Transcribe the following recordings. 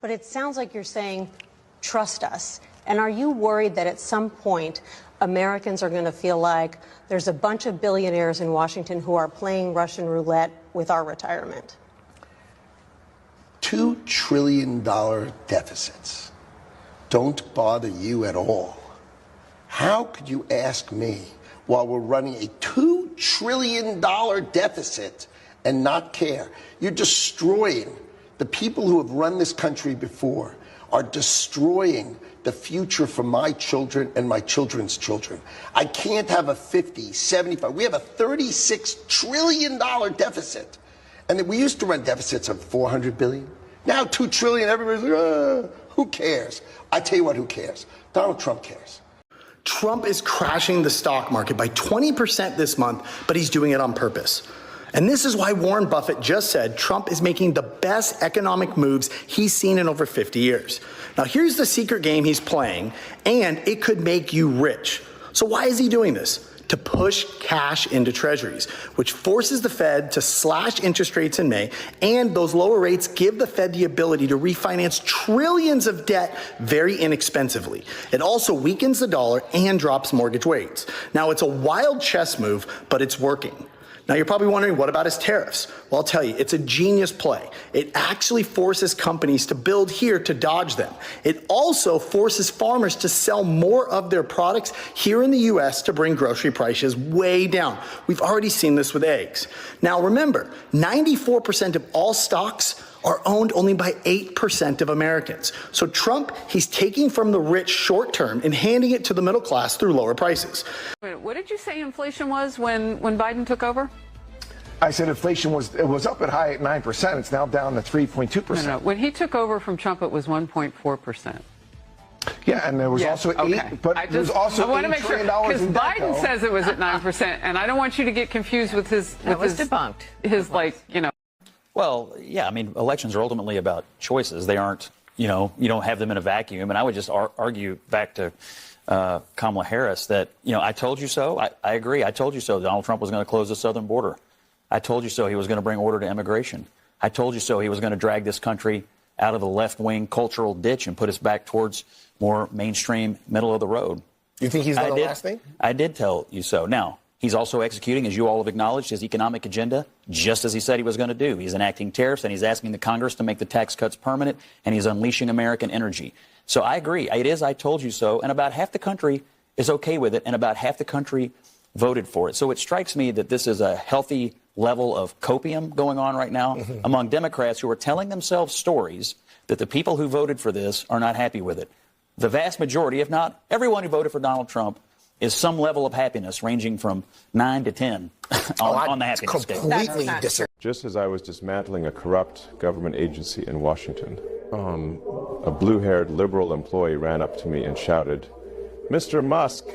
But it sounds like you're saying, trust us. And are you worried that at some point Americans are going to feel like there's a bunch of billionaires in Washington who are playing Russian roulette with our retirement? $2 trillion deficits don't bother you at all. How could you ask me, while we're running a $2 trillion deficit, and not care? You're destroying the people who have run this country before, are destroying the future for my children and my children's children. I can't have a 50, 75. We have a $36 trillion deficit. And we used to run deficits of $400 billion. Now $2 trillion, everybody's like, who cares? I tell you what, who cares? Donald Trump cares. Trump is crashing the stock market by 20% this month, but he's doing it on purpose. And this is why Warren Buffett just said Trump is making the best economic moves he's seen in over 50 years. Now, here's the secret game he's playing, and it could make you rich. So why is he doing this? To push cash into treasuries, which forces the Fed to slash interest rates in May, and those lower rates give the Fed the ability to refinance trillions of debt very inexpensively. It also weakens the dollar and drops mortgage rates. Now, it's a wild chess move, but it's working. Now, you're probably wondering, what about his tariffs? Well, I'll tell you, it's a genius play. It actually forces companies to build here to dodge them. It also forces farmers to sell more of their products here in the U.S. to bring grocery prices way down. We've already seen this with eggs. Now, remember, 94% of all stocks are owned only by 8% of Americans. So Trump, he's taking from the rich short term and handing it to the middle class through lower prices. What did you say inflation was when Biden took over? I said inflation was up at high at 9%. It's now down to 3.2%. No. When he took over from Trump, it was 1.4%. Yeah, and there was also there was also I want to make sure, because Biden says it was at 9%, and I don't want you to get confused with his. That was debunked. His, like, you know. Well, yeah, I mean, elections are ultimately about choices. They aren't, you don't have them in a vacuum. And I would just argue back to Kamala Harris that, I told you so. I agree. I told you so. Donald Trump was going to close the southern border. I told you so. He was going to bring order to immigration. I told you so. He was going to drag this country out of the left-wing cultural ditch and put us back towards more mainstream, middle of the road. You think he's done the last thing? I did tell you so. Now, he's also executing, as you all have acknowledged, his economic agenda, just as he said he was going to do. He's enacting tariffs, and he's asking the Congress to make the tax cuts permanent, and he's unleashing American energy. So I agree. It is I told you so, and about half the country is okay with it, and about half the country voted for it. So it strikes me that this is a healthy level of copium going on right now among Democrats who are telling themselves stories that the people who voted for this are not happy with it. The vast majority, if not everyone who voted for Donald Trump, is some level of happiness ranging from 9 to 10 on the happiness scale. Completely disagree. Just as I was dismantling a corrupt government agency in Washington, a blue-haired liberal employee ran up to me and shouted, "Mr. Musk,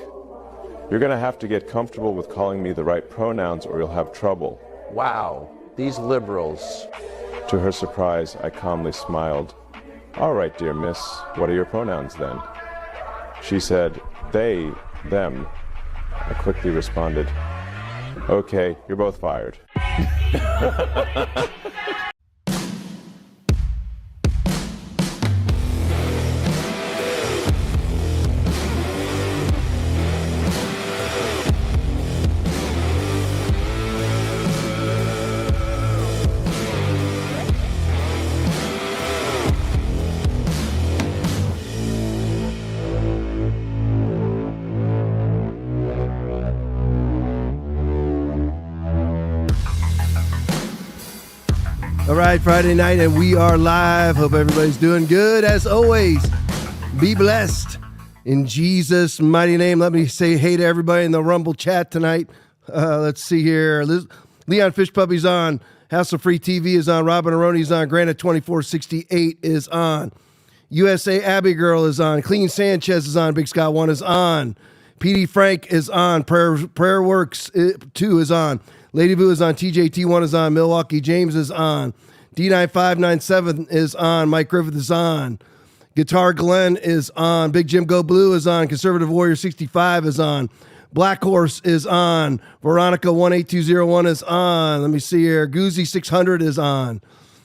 you're going to have to get comfortable with calling me the right pronouns or you'll have trouble." Wow, these liberals. To her surprise, I calmly smiled. "All right, dear miss, what are your pronouns then?" She said, "They, them." I quickly responded, "Okay, you're both fired." All right, Friday night, and we are live. Hope everybody's doing good. As always, be blessed. In Jesus' mighty name, let me say hey to everybody in the Rumble chat tonight. Let's see here. Leon Fish Puppy's on. House of Free TV is on. Robin Aroni's on. Granite 2468 is on. USA Abbey Girl is on. Clean Sanchez is on. Big Scott 1 is on. PD Frank is on. Prayer Works 2 is on. Lady Boo is on. TJT1 is on. Milwaukee James is on. D9597 is on. Mike Griffith is on. Guitar Glenn is on. Big Jim Go Blue is on. Conservative Warrior 65 is on. Black Horse is on. Veronica 18201 is on. Let me see here. Goozy 600 is on.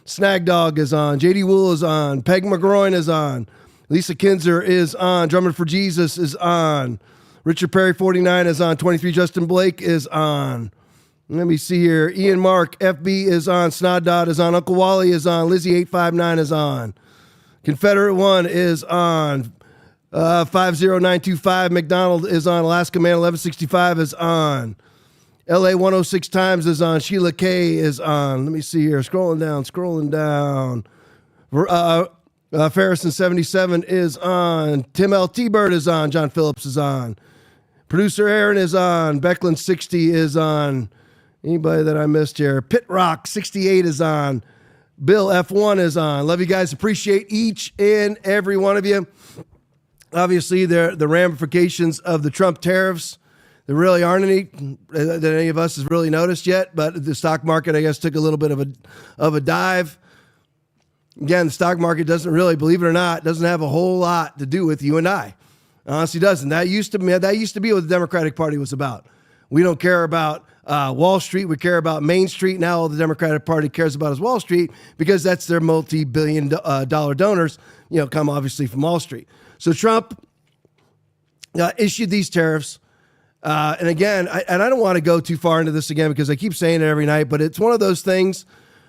Snag Dog is on. JD Wool is on. Peg McGroin is on. Lisa Kinzer is on. Drummond for Jesus is on. Richard Perry 49 is on. 23 Justin Blake is on. Let me see here. Ian Mark FB is on. Snod Dot is on. Uncle Wally is on. Lizzie 859 is on. Confederate 1 is on. 50925 McDonald is on. Alaska Man 1165 is on. LA 106 Times is on. Sheila K is on. Let me see here. Scrolling down. Farrison 77 is on. Tim L. T-Bird is on. John Phillips is on. Producer Aaron is on. Becklin 60 is on. Anybody that I missed here? Pit Rock 68 is on. Bill F1 is on. Love you guys. Appreciate each and every one of you. Obviously, the ramifications of the Trump tariffs, there really aren't any that any of us has really noticed yet, but the stock market, I guess, took a little bit of a dive. Again, the stock market doesn't really, believe it or not, doesn't have a whole lot to do with you and I. It honestly doesn't. That used to be what the Democratic Party was about. We don't care about Wall Street. We care about Main Street. Now all the Democratic Party cares about is Wall Street because that's their multi-billion dollar donors, come obviously from Wall Street. So Trump issued these tariffs. And again, I don't want to go too far into this again because I keep saying it every night, but it's one of those things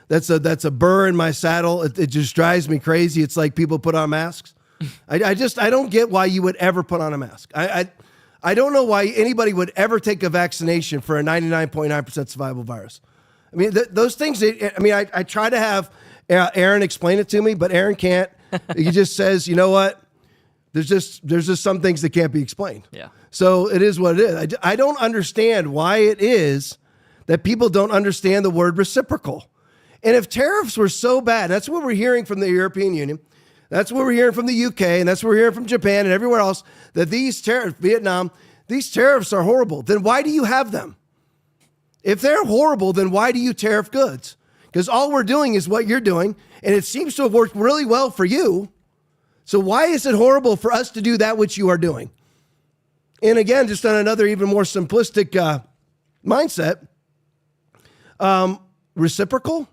that's a burr in my saddle. It just drives me crazy. It's like people put on masks. I don't get why you would ever put on a mask. I don't know why anybody would ever take a vaccination for a 99.9% survival virus. I mean, those things, I try to have Aaron explain it to me, but Aaron can't. He just says, you know what? There's just some things that can't be explained. Yeah. So it is what it is. I don't understand why it is that people don't understand the word reciprocal. And if tariffs were so bad, that's what we're hearing from the European Union. That's what we're hearing from the UK, and that's what we're hearing from Japan and everywhere else, that these tariffs, Vietnam, these tariffs are horrible. Then why do you have them? If they're horrible, then why do you tariff goods? Because all we're doing is what you're doing, and it seems to have worked really well for you. So why is it horrible for us to do that which you are doing? And again, just on another even more simplistic mindset, reciprocal?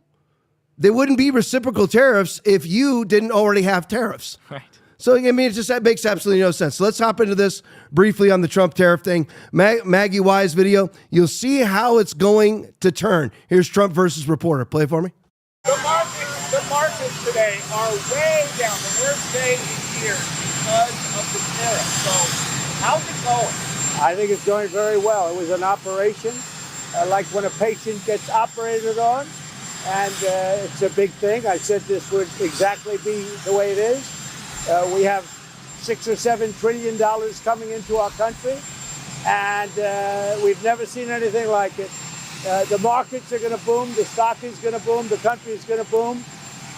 There wouldn't be reciprocal tariffs if you didn't already have tariffs. Right. So, that makes absolutely no sense. So let's hop into this briefly on the Trump tariff thing. Maggie Wise video, you'll see how it's going to turn. Here's Trump versus reporter. Play it for me. The markets today are way down, the worst day in years because of the tariff. So how's it going? I think it's going very well. It was an operation, like when a patient gets operated on, and it's a big thing. I said this would exactly be the way it is. We have $6 or $7 trillion coming into our country, and we've never seen anything like it. The markets are going to boom, the stock is going to boom, the country is going to boom,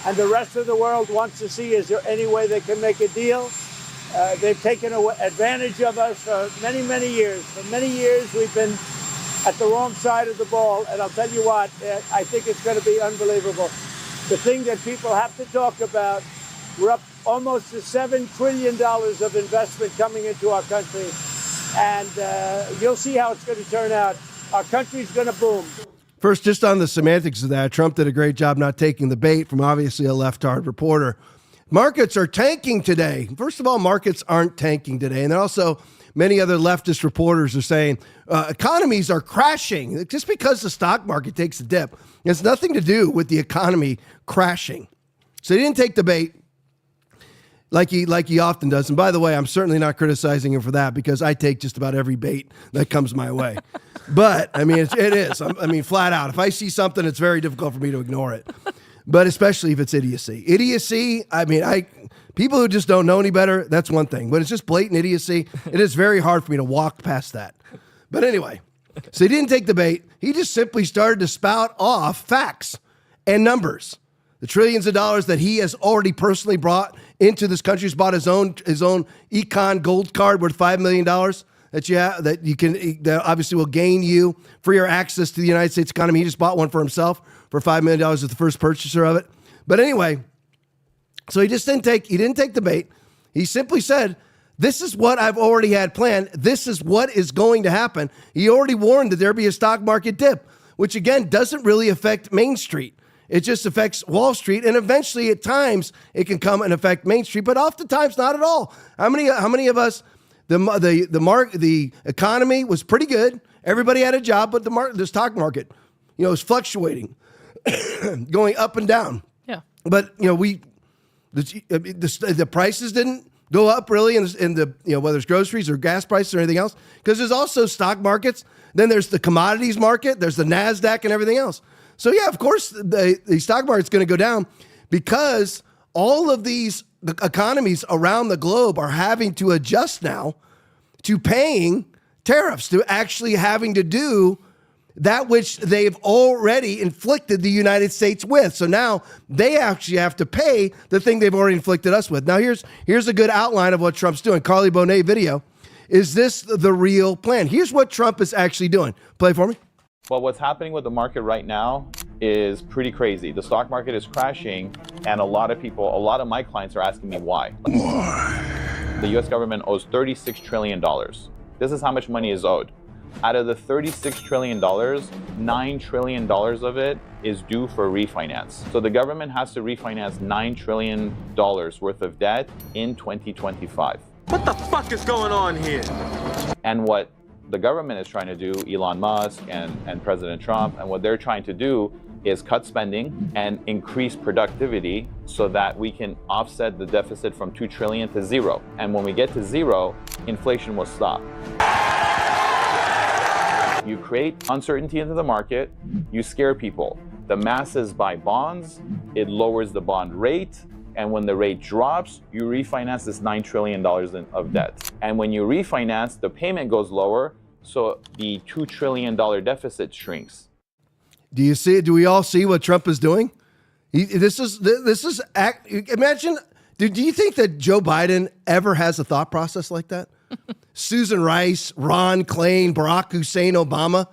and the rest of the world wants to see, is there any way they can make a deal? They've taken advantage of us for many, many years. For many years, we've been at the wrong side of the ball, and I'll tell you what, I think it's going to be unbelievable. The thing that people have to talk about, we're up almost to $7 trillion of investment coming into our country, and you'll see how it's going to turn out. Our country's going to boom. First, just on the semantics of that, Trump did a great job not taking the bait from obviously a left-hard reporter. Markets are tanking today. First of all, markets aren't tanking today. And also, many other leftist reporters are saying economies are crashing. Just because the stock market takes a dip, it has nothing to do with the economy crashing. So he didn't take the bait like he often does. And by the way, I'm certainly not criticizing him for that because I take just about every bait that comes my way. But, I mean, it is. I mean, flat out. If I see something, it's very difficult for me to ignore it. But especially if it's idiocy. Idiocy, I mean, people who just don't know any better, that's one thing. But it's just blatant idiocy. It is very hard for me to walk past that. But anyway, so he didn't take the bait. He just simply started to spout off facts and numbers. The trillions of dollars that he has already personally brought into this country. He's bought his own Econ Gold Card worth $5 million that obviously will gain you freer access to the United States economy. He just bought one for himself for $5 million as the first purchaser of it. But anyway, so he didn't take the bait. He simply said, this is what I've already had planned. This is what is going to happen. He already warned that there'd be a stock market dip, which again doesn't really affect Main Street. It just affects Wall Street, and eventually, at times, it can come and affect Main Street, but oftentimes not at all. How many of us? The economy was pretty good. Everybody had a job, but the stock market, is fluctuating, going up and down. Yeah. But the prices didn't go up really in the whether it's groceries or gas prices or anything else, because there's also stock markets. Then there's the commodities market. There's the NASDAQ and everything else. So yeah, of course the stock market's going to go down because all of these economies around the globe are having to adjust now to paying tariffs, to actually having to do that which they've already inflicted the United States with. So now they actually have to pay the thing they've already inflicted us with. Now here's a good outline of what Trump's doing. Carly Bonet video. Is this the real plan? Here's what Trump is actually doing. Play for me. Well, what's happening with the market right now is pretty crazy. The stock market is crashing, and a lot of my clients are asking me why. The U.S. government owes $36 trillion. This is how much money is owed. Out of the $36 trillion, $9 trillion of it is due for refinance. So the government has to refinance $9 trillion worth of debt in 2025. What the fuck is going on here? And what the government is trying to do, Elon Musk and President Trump, and what they're trying to do is cut spending and increase productivity so that we can offset the deficit from 2 trillion to zero. And when we get to zero, inflation will stop. You create uncertainty into the market, you scare people. The masses buy bonds, it lowers the bond rate, and when the rate drops, you refinance this $9 trillion of debt. And when you refinance, the payment goes lower, so the $2 trillion deficit shrinks. Do you see it? Do we all see what Trump is doing? Imagine, do you think that Joe Biden ever has a thought process like that? Susan Rice, Ron Klain, Barack Hussein Obama.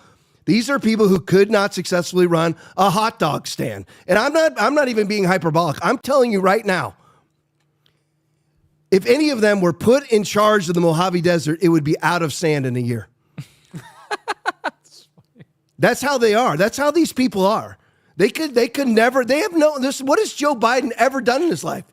These are people who could not successfully run a hot dog stand. And I'm not even being hyperbolic. I'm telling you right now, if any of them were put in charge of the Mojave Desert, it would be out of sand in a year. That's how they are. That's how these people are. They could never, they have no, this, what has Joe Biden ever done in his life?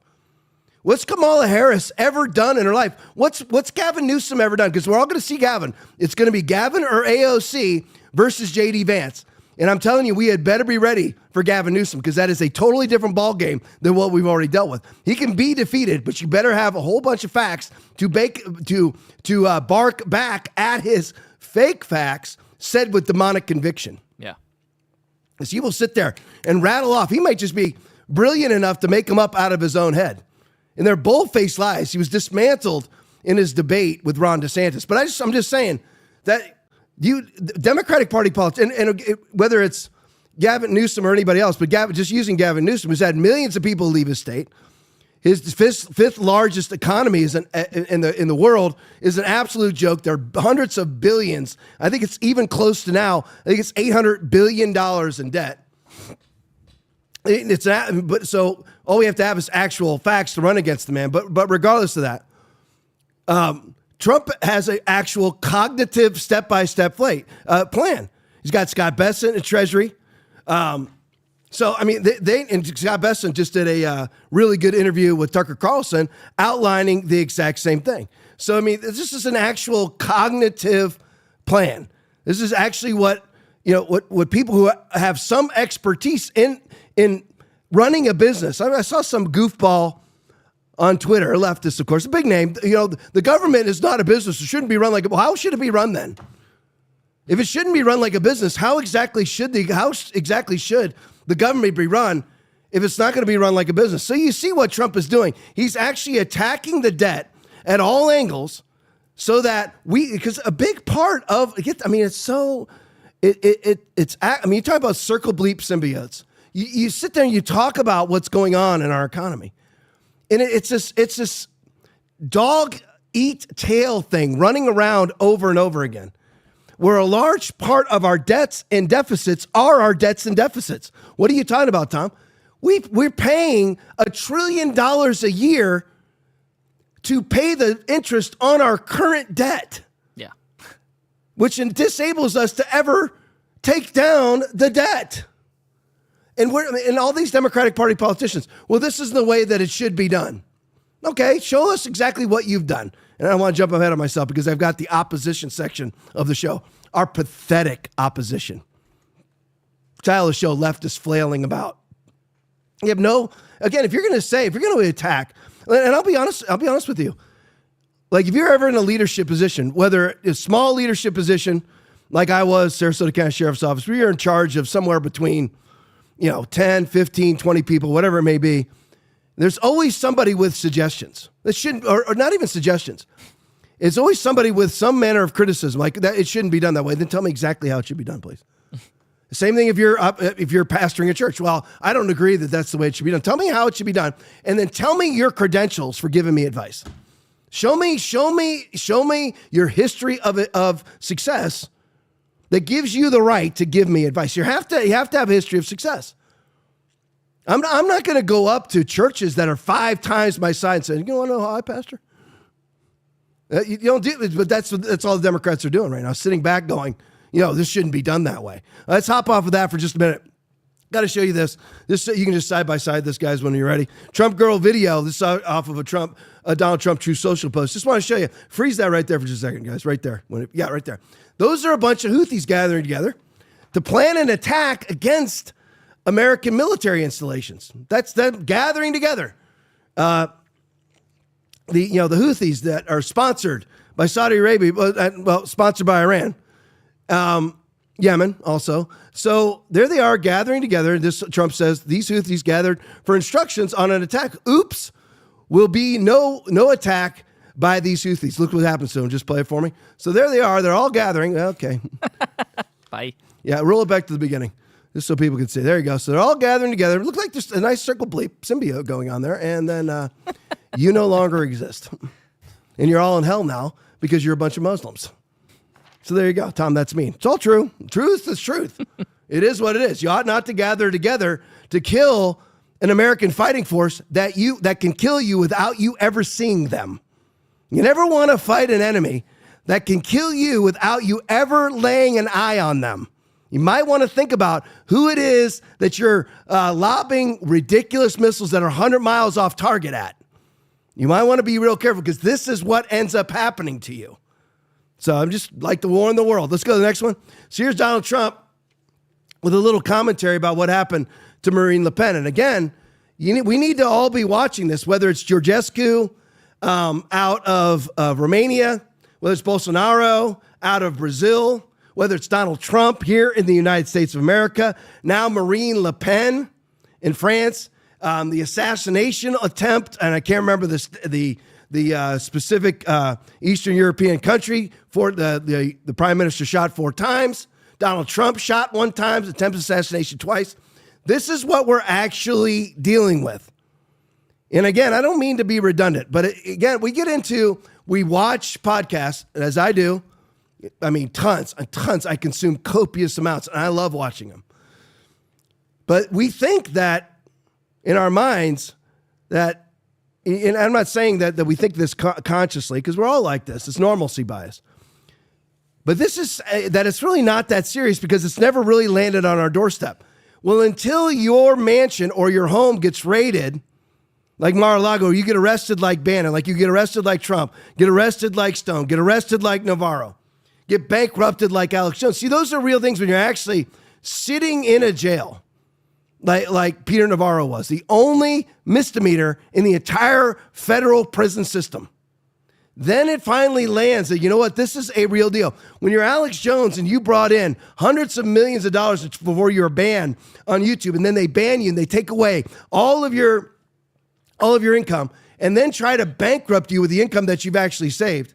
What's Kamala Harris ever done in her life? What's Gavin Newsom ever done? Because we're all going to see Gavin. It's going to be Gavin or AOC versus J.D. Vance. And I'm telling you, we had better be ready for Gavin Newsom because that is a totally different ball game than what we've already dealt with. He can be defeated, but you better have a whole bunch of facts to bark back at his fake facts said with demonic conviction. Yeah. Because he will sit there and rattle off. He might just be brilliant enough to make them up out of his own head. And they're bold-faced lies. He was dismantled in his debate with Ron DeSantis. But I'm just saying that Democratic Party politics, and whether it's Gavin Newsom or anybody else, but just using Gavin Newsom, who's had millions of people leave his state. His fifth largest economy is in the world is an absolute joke. There are hundreds of billions. I think it's even close to now. I think it's $800 billion in debt. So all we have to have is actual facts to run against the man. But regardless of that, Trump has an actual cognitive step-by-step plan. He's got Scott Bessent at Treasury. So, I mean, and Scott Bessent just did a really good interview with Tucker Carlson outlining the exact same thing. So, I mean, this is an actual cognitive plan. This is actually what people who have some expertise in running a business. I saw some goofball on Twitter, a leftist, of course, a big name. The government is not a business. It shouldn't be run like. Well, how should it be run then? If it shouldn't be run like a business, how exactly should the government be run if it's not going to be run like a business? So you see what Trump is doing. He's actually attacking the debt at all angles so that because a big part of, you talk about circle bleep symbiotes. You sit there and you talk about what's going on in our economy. And it's this dog eat tail thing running around over and over again, where a large part of our debts and deficits are our debts and deficits. What are you talking about, Tom? We're paying $1 trillion a year to pay the interest on our current debt. Yeah. Which disables us to ever take down the debt. And all these Democratic Party politicians, well, this is the way that it should be done. Okay, show us exactly what you've done. And I don't want to jump ahead of myself because I've got the opposition section of the show. Our pathetic opposition. Title of the show, Leftists Flailing About. You have if you're going to attack, and I'll be honest with you. Like if you're ever in a leadership position, whether it's a small leadership position, like I was, Sarasota County Sheriff's Office, where you're in charge of somewhere between 10, 15, 20 people, whatever it may be, there's always somebody with suggestions. That shouldn't, or not even suggestions. It's always somebody with some manner of criticism, like that it shouldn't be done that way. Then tell me exactly how it should be done, please. Same thing if you're pastoring a church. Well, I don't agree that that's the way it should be done. Tell me how it should be done, and then tell me your credentials for giving me advice. Show me your history of success that gives you the right to give me advice. You have to have a history of success. I'm not going to go up to churches that are 5 times my size and say, you want to know how I pastor? You don't do it, but that's all the Democrats are doing right now, sitting back going, this shouldn't be done that way. Let's hop off of that for just a minute. Got to show you this. You can just side by side this, guys, when you're ready. Trump girl video. This is off of a Donald Trump True Social post. Just want to show you. Freeze that right there for just a second, guys. Right there. Right there. Those are a bunch of Houthis gathering together to plan an attack against American military installations. That's them gathering together. The Houthis that are sponsored by Saudi Arabia, sponsored by Iran, Yemen also. So there they are gathering together. This Trump says these Houthis gathered for instructions on an attack. Oops, will be no attack by these Houthis. Look what happens to them. Just play it for me. So there they are. They're all gathering. Okay. Bye. Yeah, roll it back to the beginning. Just so people can see. There you go. So they're all gathering together. It looks like there's a nice circle bleep symbiote going on there. And then you no longer exist. And you're all in hell now because you're a bunch of Muslims. So there you go, Tom. That's me. It's all true. Truth is truth. It is what it is. You ought not to gather together to kill an American fighting force that can kill you without you ever seeing them. You never want to fight an enemy that can kill you without you ever laying an eye on them. You might want to think about who it is that you're lobbing ridiculous missiles that are 100 miles off target at. You might want to be real careful because this is what ends up happening to you. So I'm just like the war in the world. Let's go to the next one. So here's Donald Trump with a little commentary about what happened to Marine Le Pen. And again, we need to all be watching this, whether it's Georgescu out of Romania, whether it's Bolsonaro out of Brazil, whether it's Donald Trump here in the United States of America, now Marine Le Pen in France, the assassination attempt, and I can't remember the specific Eastern European country for the prime minister shot 4 times. Donald Trump shot 1 time, attempted assassination twice. This is what we're actually dealing with. And again, I don't mean to be redundant, but again, we watch podcasts, as I do. I mean, tons and tons. I consume copious amounts, and I love watching them. But we think that in our minds that, and I'm not saying that we think this consciously, because we're all like this. It's normalcy bias. But this is that it's really not that serious because it's never really landed on our doorstep. Well, until your mansion or your home gets raided, like Mar-a-Lago, you get arrested like Bannon, like you get arrested like Trump, get arrested like Stone, get arrested like Navarro, get bankrupted like Alex Jones. See, those are real things when you're actually sitting in a jail, like Peter Navarro was, the only misdemeanor in the entire federal prison system. Then it finally lands that, you know what, this is a real deal. When you're Alex Jones and you brought in hundreds of millions of dollars before you were banned on YouTube, and then they ban you and they take away all of your income and then try to bankrupt you with the income that you've actually saved,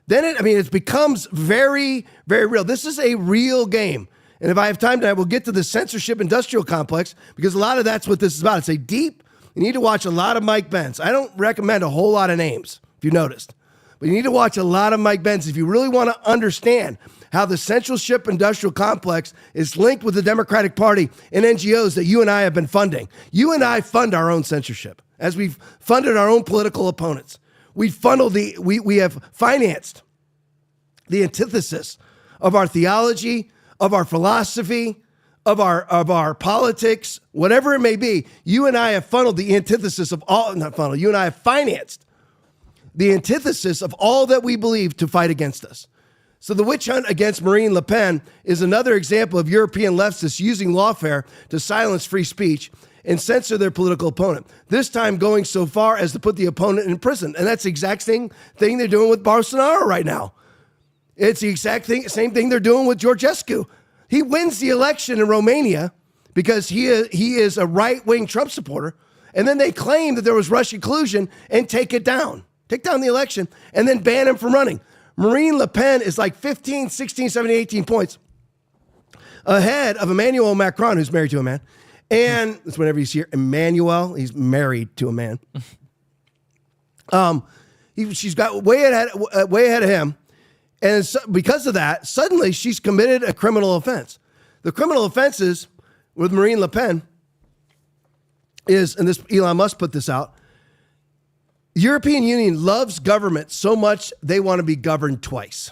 then it becomes very, very real. This is a real game. And if I have time tonight, we'll get to the censorship industrial complex because a lot of that's what this is about. You need to watch a lot of Mike Benz. I don't recommend a whole lot of names, if you noticed. But you need to watch a lot of Mike Benz if you really want to understand how the censorship industrial complex is linked with the Democratic Party and NGOs that you and I have been funding. You and I fund our own censorship as we've funded our own political opponents. We have financed the antithesis of our theology, of our philosophy, of our politics, whatever it may be, you and I have funneled the antithesis of all, not funneled, you and I have financed the antithesis of all that we believe to fight against us. So the witch hunt against Marine Le Pen is another example of European leftists using lawfare to silence free speech and censor their political opponent, this time going so far as to put the opponent in prison. And that's the exact same thing they're doing with Bolsonaro right now. It's the exact same thing they're doing with Georgescu. He wins the election in Romania because he is a right-wing Trump supporter, and then they claim that there was Russian collusion and take it down. Take down the election, and then ban him from running. Marine Le Pen is like 15, 16, 17, 18 points ahead of Emmanuel Macron, who's married to a man. And that's whenever you hear Emmanuel, he's married to a man. She's got way ahead of him. And so because of that, suddenly she's committed a criminal offense. The criminal offenses with Marine Le Pen is, and this Elon Musk put this out, the European Union loves government so much they want to be governed twice.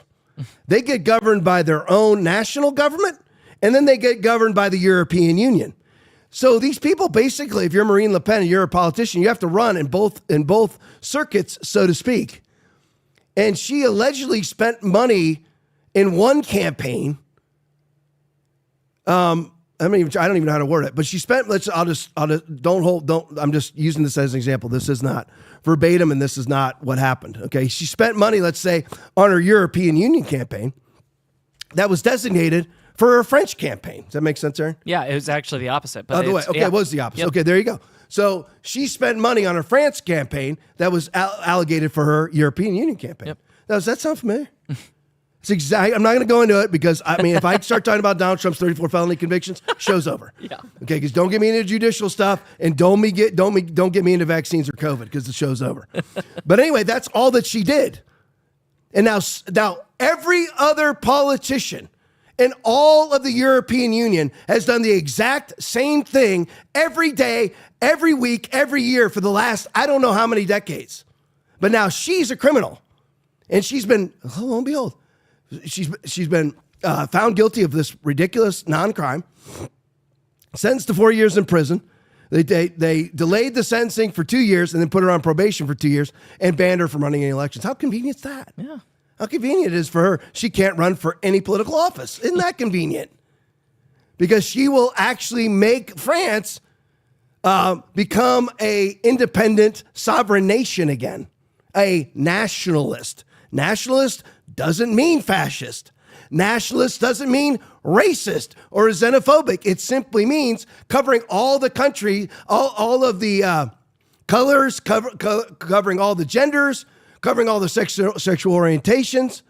They get governed by their own national government, and then they get governed by the European Union. So these people basically, if you're Marine Le Pen and you're a politician, you have to run in both circuits, so to speak. And she allegedly spent money in one campaign. I don't even know how to word it, but she spent, I'm just using this as an example. This is not verbatim and this is not what happened. Okay. She spent money, let's say, on her European Union campaign that was designated for her French campaign. Does that make sense, Aaron? Yeah, it was actually the opposite. But by the way, okay, it was the opposite. Yep. Okay, there you go. So she spent money on her France campaign that was allocated for her European Union campaign. Yep. Now, does that sound familiar? It's exactly. I'm not going to go into it because I mean, if I start talking about Donald Trump's 34 felony convictions, show's over. Yeah. Okay, because don't get me into judicial stuff and don't get me into vaccines or COVID because the show's over. But anyway, that's all that she did. And now every other politician in all of the European Union has done the exact same thing every day, every week, every year for the last I don't know how many decades. But now she's a criminal, and she's been lo and behold. She's been found guilty of this ridiculous non-crime, sentenced to 4 years in prison. They delayed the sentencing for 2 years and then put her on probation for 2 years and banned her from running any elections. How convenient is that? Yeah. How convenient it is for her. She can't run for any political office. Isn't that convenient? Because she will actually make France become a independent sovereign nation again, a nationalist. Nationalist doesn't mean fascist. Nationalist doesn't mean racist or xenophobic. It simply means covering all the country, all of the colors, covering all the genders, covering all the sexual orientations,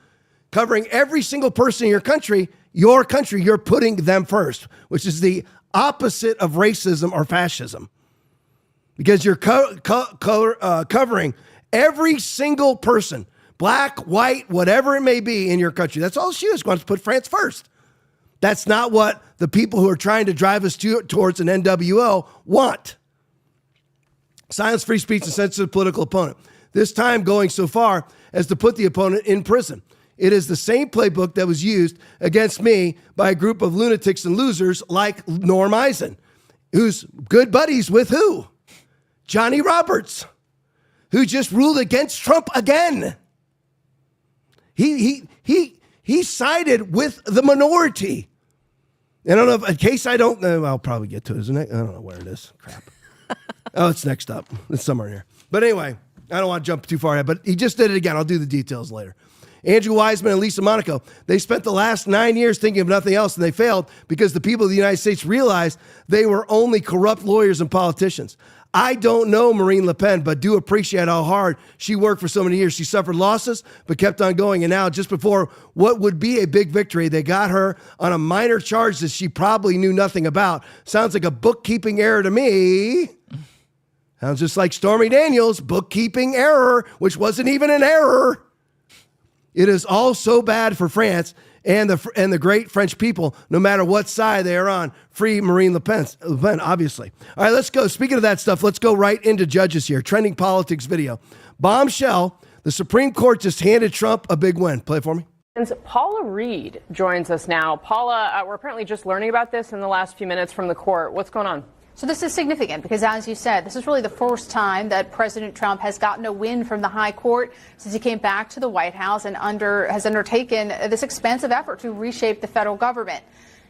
covering every single person in your country, you're putting them first, which is the opposite of racism or fascism. Because you're covering every single person, black, white, whatever it may be in your country. That's all she wants to put France first. That's not what the people who are trying to drive us towards an NWO want. Silence free speech and censor the political opponent. This time going so far as to put the opponent in prison. It is the same playbook that was used against me by a group of lunatics and losers like Norm Eisen, who's good buddies with who? Johnny Roberts, who just ruled against Trump again. He sided with the minority. I don't know if, in case I don't know, I'll probably get to it, isn't it? I don't know where it is. Crap. Oh, it's next up. It's somewhere here. But anyway, I don't want to jump too far ahead, but he just did it again. I'll do the details later. Andrew Weissman and Lisa Monaco, they spent the last 9 years thinking of nothing else, and they failed because the people of the United States realized they were only corrupt lawyers and politicians. I don't know Marine Le Pen, but do appreciate how hard she worked for so many years. She suffered losses, but kept on going. And now, just before what would be a big victory, they got her on a minor charge that she probably knew nothing about. Sounds like a bookkeeping error to me. Sounds just like Stormy Daniels' bookkeeping error, which wasn't even an error. It is all so bad for France and the great French people, no matter what side they are on. Free Marine Le Pen, obviously. All right, let's go. Speaking of that stuff, let's go right into judges here. Trending politics video. Bombshell, the Supreme Court just handed Trump a big win. Play it for me. Paula Reed joins us now. Paula, we're apparently just learning about this in the last few minutes from the court. What's going on? So this is significant because, as you said, this is really the first time that President Trump has gotten a win from the high court since he came back to the White House and has undertaken this expansive effort to reshape the federal government.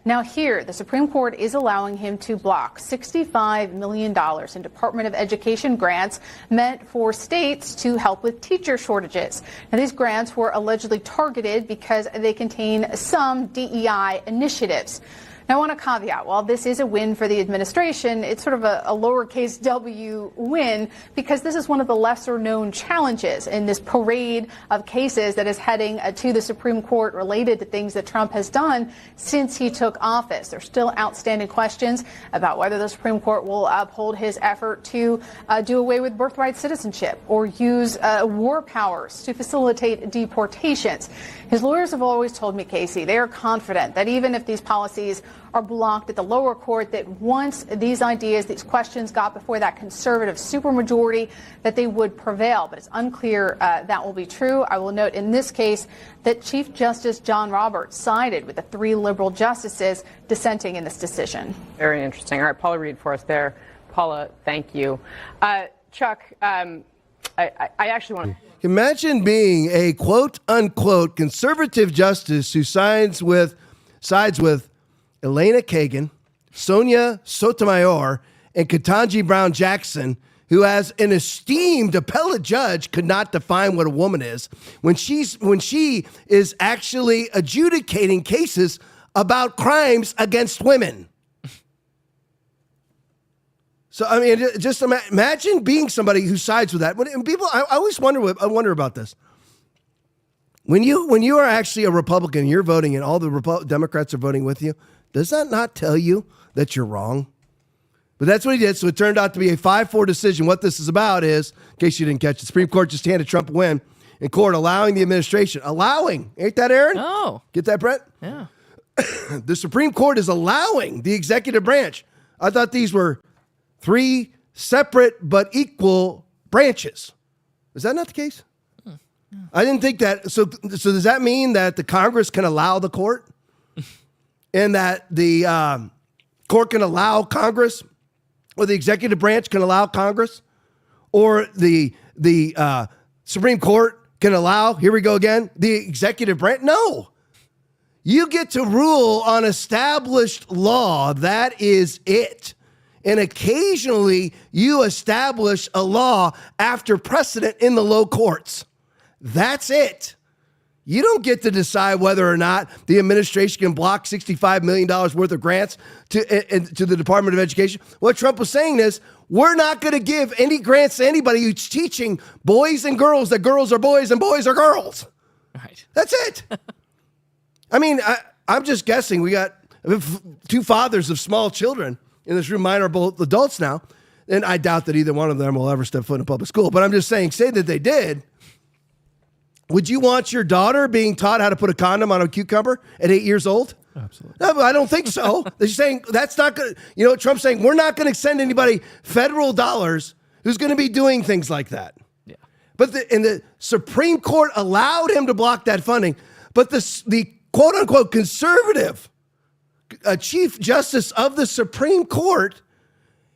Now here, the Supreme Court is allowing him to block $65 million in Department of Education grants meant for states to help with teacher shortages. Now, these grants were allegedly targeted because they contain some DEI initiatives. Now, I want to caveat, while this is a win for the administration, it's sort of a lowercase w win because this is one of the lesser known challenges in this parade of cases that is heading to the Supreme Court related to things that Trump has done since he took office. There's still outstanding questions about whether the Supreme Court will uphold his effort to do away with birthright citizenship or use war powers to facilitate deportations. His lawyers have always told me, Casey, they are confident that even if these policies are blocked at the lower court, that once these ideas, these questions got before that conservative supermajority, that they would prevail. But it's unclear that will be true. I will note in this case that Chief Justice John Roberts sided with the 3 liberal justices dissenting in this decision. Very interesting. All right, Paula Reed for us there. Paula, thank you. Chuck, I actually want to... Imagine being a quote-unquote conservative justice who sides with Elena Kagan, Sonia Sotomayor, and Ketanji Brown Jackson, who as an esteemed appellate judge could not define what a woman is, when she is actually adjudicating cases about crimes against women. So, I mean, just imagine being somebody who sides with that. And people, I always wonder about this. When you are actually a Republican, you're voting and all the Democrats are voting with you, does that not tell you that you're wrong? But that's what he did. So it turned out to be a 5-4 decision. What this is about is, in case you didn't catch it, the Supreme Court just handed Trump a win in court, allowing the administration, ain't that Aaron? Oh. Get that, Brett? Yeah. The Supreme Court is allowing the executive branch. I thought these were 3 separate but equal branches. Is that not the case? I didn't think that. So does that mean that the Congress can allow the court? And that the court can allow Congress, or the executive branch can allow Congress, or the Supreme Court can allow, here we go again, the executive branch? No. You get to rule on established law. That is it. And occasionally you establish a law after precedent in the low courts. That's it. You don't get to decide whether or not the administration can block $65 million worth of grants to the Department of Education. What Trump was saying is, we're not going to give any grants to anybody who's teaching boys and girls that girls are boys and boys are girls. Right. That's it. I mean, I'm just guessing. We got 2 fathers of small children in this room. Mine are both adults now. And I doubt that either one of them will ever step foot in a public school. But I'm just saying, say that they did. Would you want your daughter being taught how to put a condom on a cucumber at 8 years old? Absolutely. No, I don't think so. They're saying that's not good. You know, Trump's saying we're not going to send anybody federal dollars who's going to be doing things like that. Yeah. But the Supreme Court allowed him to block that funding. But the quote unquote conservative Chief Justice of the Supreme Court,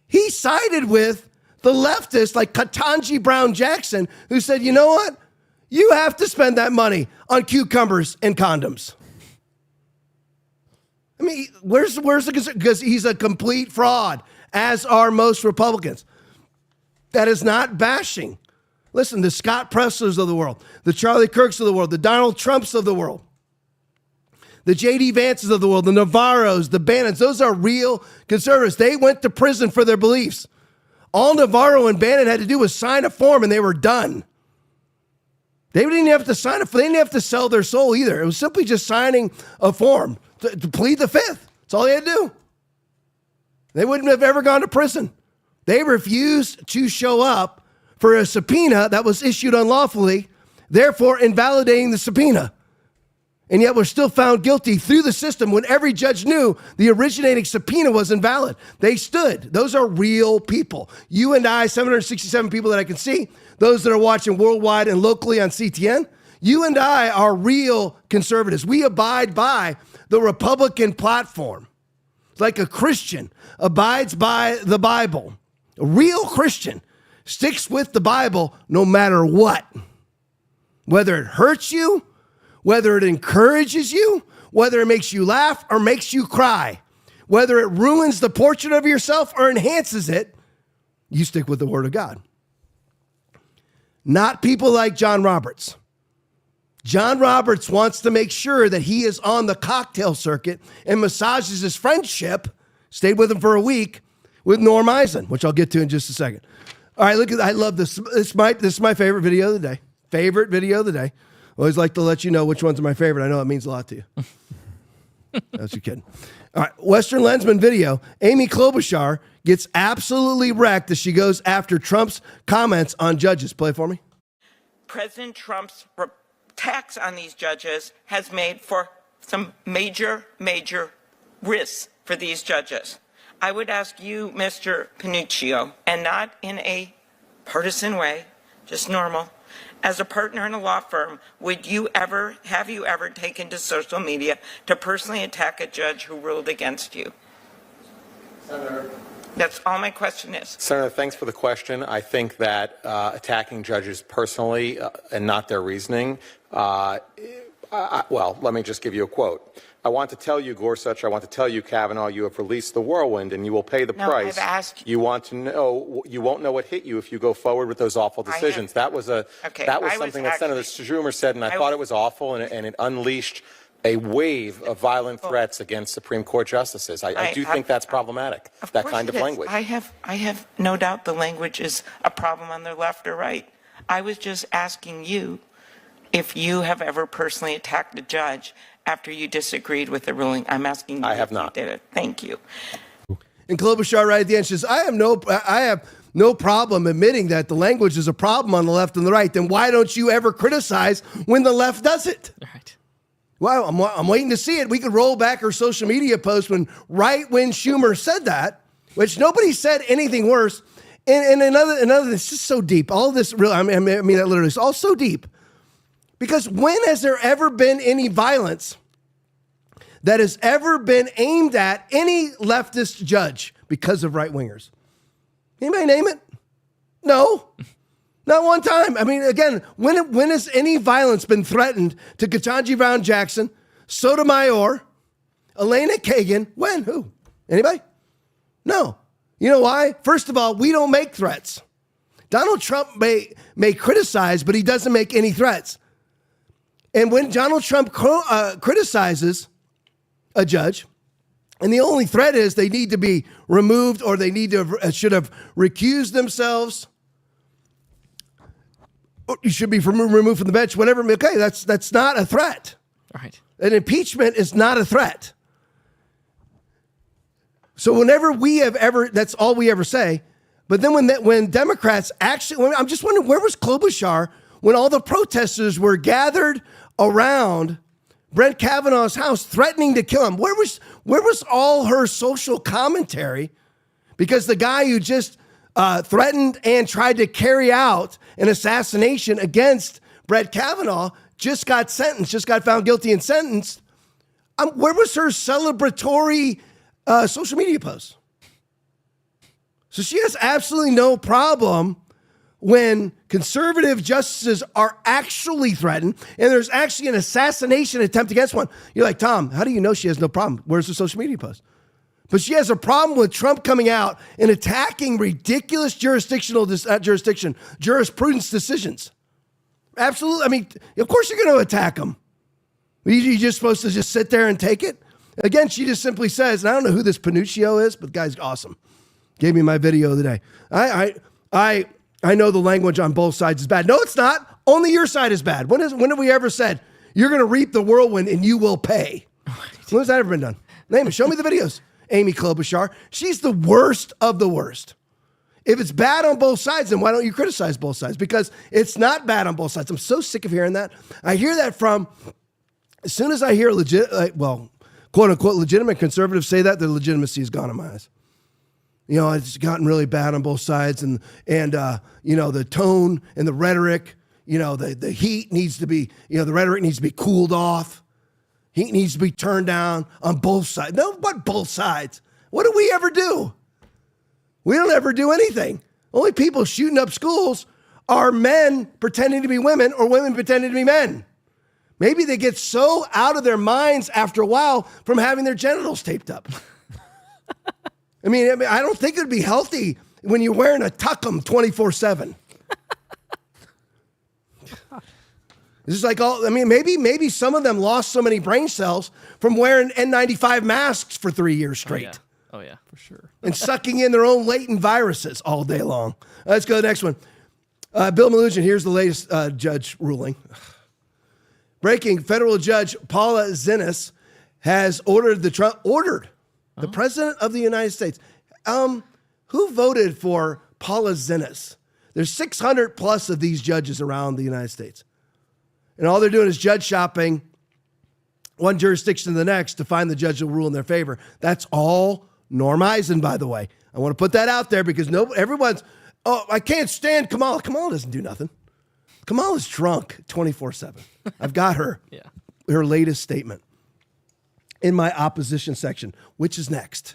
he sided with the leftists like Ketanji Brown Jackson, who said, you know what? You have to spend that money on cucumbers and condoms. I mean, where's the concern? Because he's a complete fraud, as are most Republicans. That is not bashing. Listen, the Scott Presslers of the world, the Charlie Kirks of the world, the Donald Trumps of the world, the J.D. Vances of the world, the Navarros, the Bannons, those are real conservatives. They went to prison for their beliefs. All Navarro and Bannon had to do was sign a form and they were done. They didn't have to sign it. They didn't have to sell their soul either. It was simply just signing a form to plead the fifth. That's all they had to do. They wouldn't have ever gone to prison. They refused to show up for a subpoena that was issued unlawfully, therefore invalidating the subpoena. And yet we're still found guilty through the system when every judge knew the originating subpoena was invalid. They stood. Those are real people. You and I, 767 people that I can see, those that are watching worldwide and locally on CTN, You and I are real conservatives. We abide by the Republican platform. It's like a Christian abides by the Bible. A real Christian sticks with the Bible no matter what. Whether it hurts you, whether it encourages you, whether it makes you laugh or makes you cry, whether it ruins the portrait of yourself or enhances it, you stick with the Word of God. Not people like John Roberts. John Roberts wants to make sure that he is on the cocktail circuit and massages his friendship, stayed with him for a week, with Norm Eisen, which I'll get to in just a second. All right, look at, I love this. This is my favorite video of the day. Favorite video of the day. Always like to let you know which ones are my favorite. I know it means a lot to you. That's your kidding. All right, Western Lensman video. Amy Klobuchar gets absolutely wrecked as she goes after Trump's comments on judges. Play for me. President Trump's attacks on these judges has made for some major risks for these judges. I would ask you, Mr. Panuccio, and not in a partisan way, just normal, as a partner in a law firm, have you ever taken to social media to personally attack a judge who ruled against you? Senator. That's all my question is. Senator, thanks for the question. I think that attacking judges personally and not their reasoning, well, let me just give you a quote. I want to tell you, Gorsuch, I want to tell you, Kavanaugh, you have released the whirlwind and you will pay the price. I've asked you. Want to know, you won't know what hit you if you go forward with those awful decisions. That was something that Senator Schumer said, and I thought it was awful, and it unleashed a wave of violent threats against Supreme Court justices. I do think that's problematic, that kind of language. I have no doubt the language is a problem on the left or right. I was just asking you if you have ever personally attacked a judge after you disagreed with the ruling. I'm asking you. I have not. You did it. Thank you. And Klobuchar right at the end says, I have no problem admitting that the language is a problem on the left and the right. Then why don't you ever criticize when the left does it? Right. Well, I'm waiting to see it. We could roll back her social media post when Schumer said that, which nobody said anything worse. And another, it's just so deep. All this really, I mean, that literally is all so deep. Because when has there ever been any violence that has ever been aimed at any leftist judge because of right-wingers? Anybody name it? No. Not one time. I mean, again, when has any violence been threatened to Ketanji Brown Jackson, Sotomayor, Elena Kagan? When? Who? Anybody? No. You know why? First of all, we don't make threats. Donald Trump may criticize, but he doesn't make any threats. And when Donald Trump criticizes a judge, and the only threat is they need to be removed or they should have recused themselves, or you should be removed from the bench, whatever. Okay, that's not a threat. Right. An impeachment is not a threat. So whenever we have ever, that's all we ever say. But then when Democrats actually, I'm just wondering, where was Klobuchar when all the protesters were gathered around Brett Kavanaugh's house threatening to kill him? Where was all her social commentary? Because the guy who just threatened and tried to carry out an assassination against Brett Kavanaugh just got found guilty and sentenced. Where was her celebratory social media posts? So she has absolutely no problem when conservative justices are actually threatened and there's actually an assassination attempt against one. You're like, Tom, how do you know she has no problem? Where's the social media post? But she has a problem with Trump coming out and attacking ridiculous jurisprudence decisions. Absolutely. I mean, of course you're going to attack them. You're just supposed to just sit there and take it. Again, she just simply says, and I don't know who this Panuccio is, but the guy's awesome. Gave me my video of the day. I know the language on both sides is bad. No, it's not. Only your side is bad. When have we ever said you're going to reap the whirlwind and you will pay? When has that ever been done? Name it. Show me the videos. Amy Klobuchar. She's the worst of the worst. If it's bad on both sides, then why don't you criticize both sides? Because it's not bad on both sides. I'm so sick of hearing that. I hear that from, as soon as I hear quote unquote legitimate conservatives say that, the legitimacy is gone in my eyes. You know, it's gotten really bad on both sides, and the tone and the rhetoric. the heat needs to be, the rhetoric needs to be cooled off. Heat needs to be turned down on both sides. No, but both sides. What do we ever do? We don't ever do anything. Only people shooting up schools are men pretending to be women or women pretending to be men. Maybe they get so out of their minds after a while from having their genitals taped up. I mean, I don't think it would be healthy when you're wearing a tuckum 24/7. This is like maybe some of them lost so many brain cells from wearing N95 masks for 3 years straight. Oh yeah, for sure. And sucking in their own latent viruses all day long. Let's go to the next one. Bill Malugin, here's the latest judge ruling. Breaking, federal judge Paula Zinnes has ordered the president of the United States. Who voted for Paula Zinnes? There's 600 plus of these judges around the United States. And all they're doing is judge shopping one jurisdiction to the next to find the judge will rule in their favor. That's all Norm Eisen, by the way. I want to put that out there because everyone's, I can't stand Kamala. Kamala doesn't do nothing. Kamala's drunk 24/7. I've got her, her latest statement in my opposition section, which is next.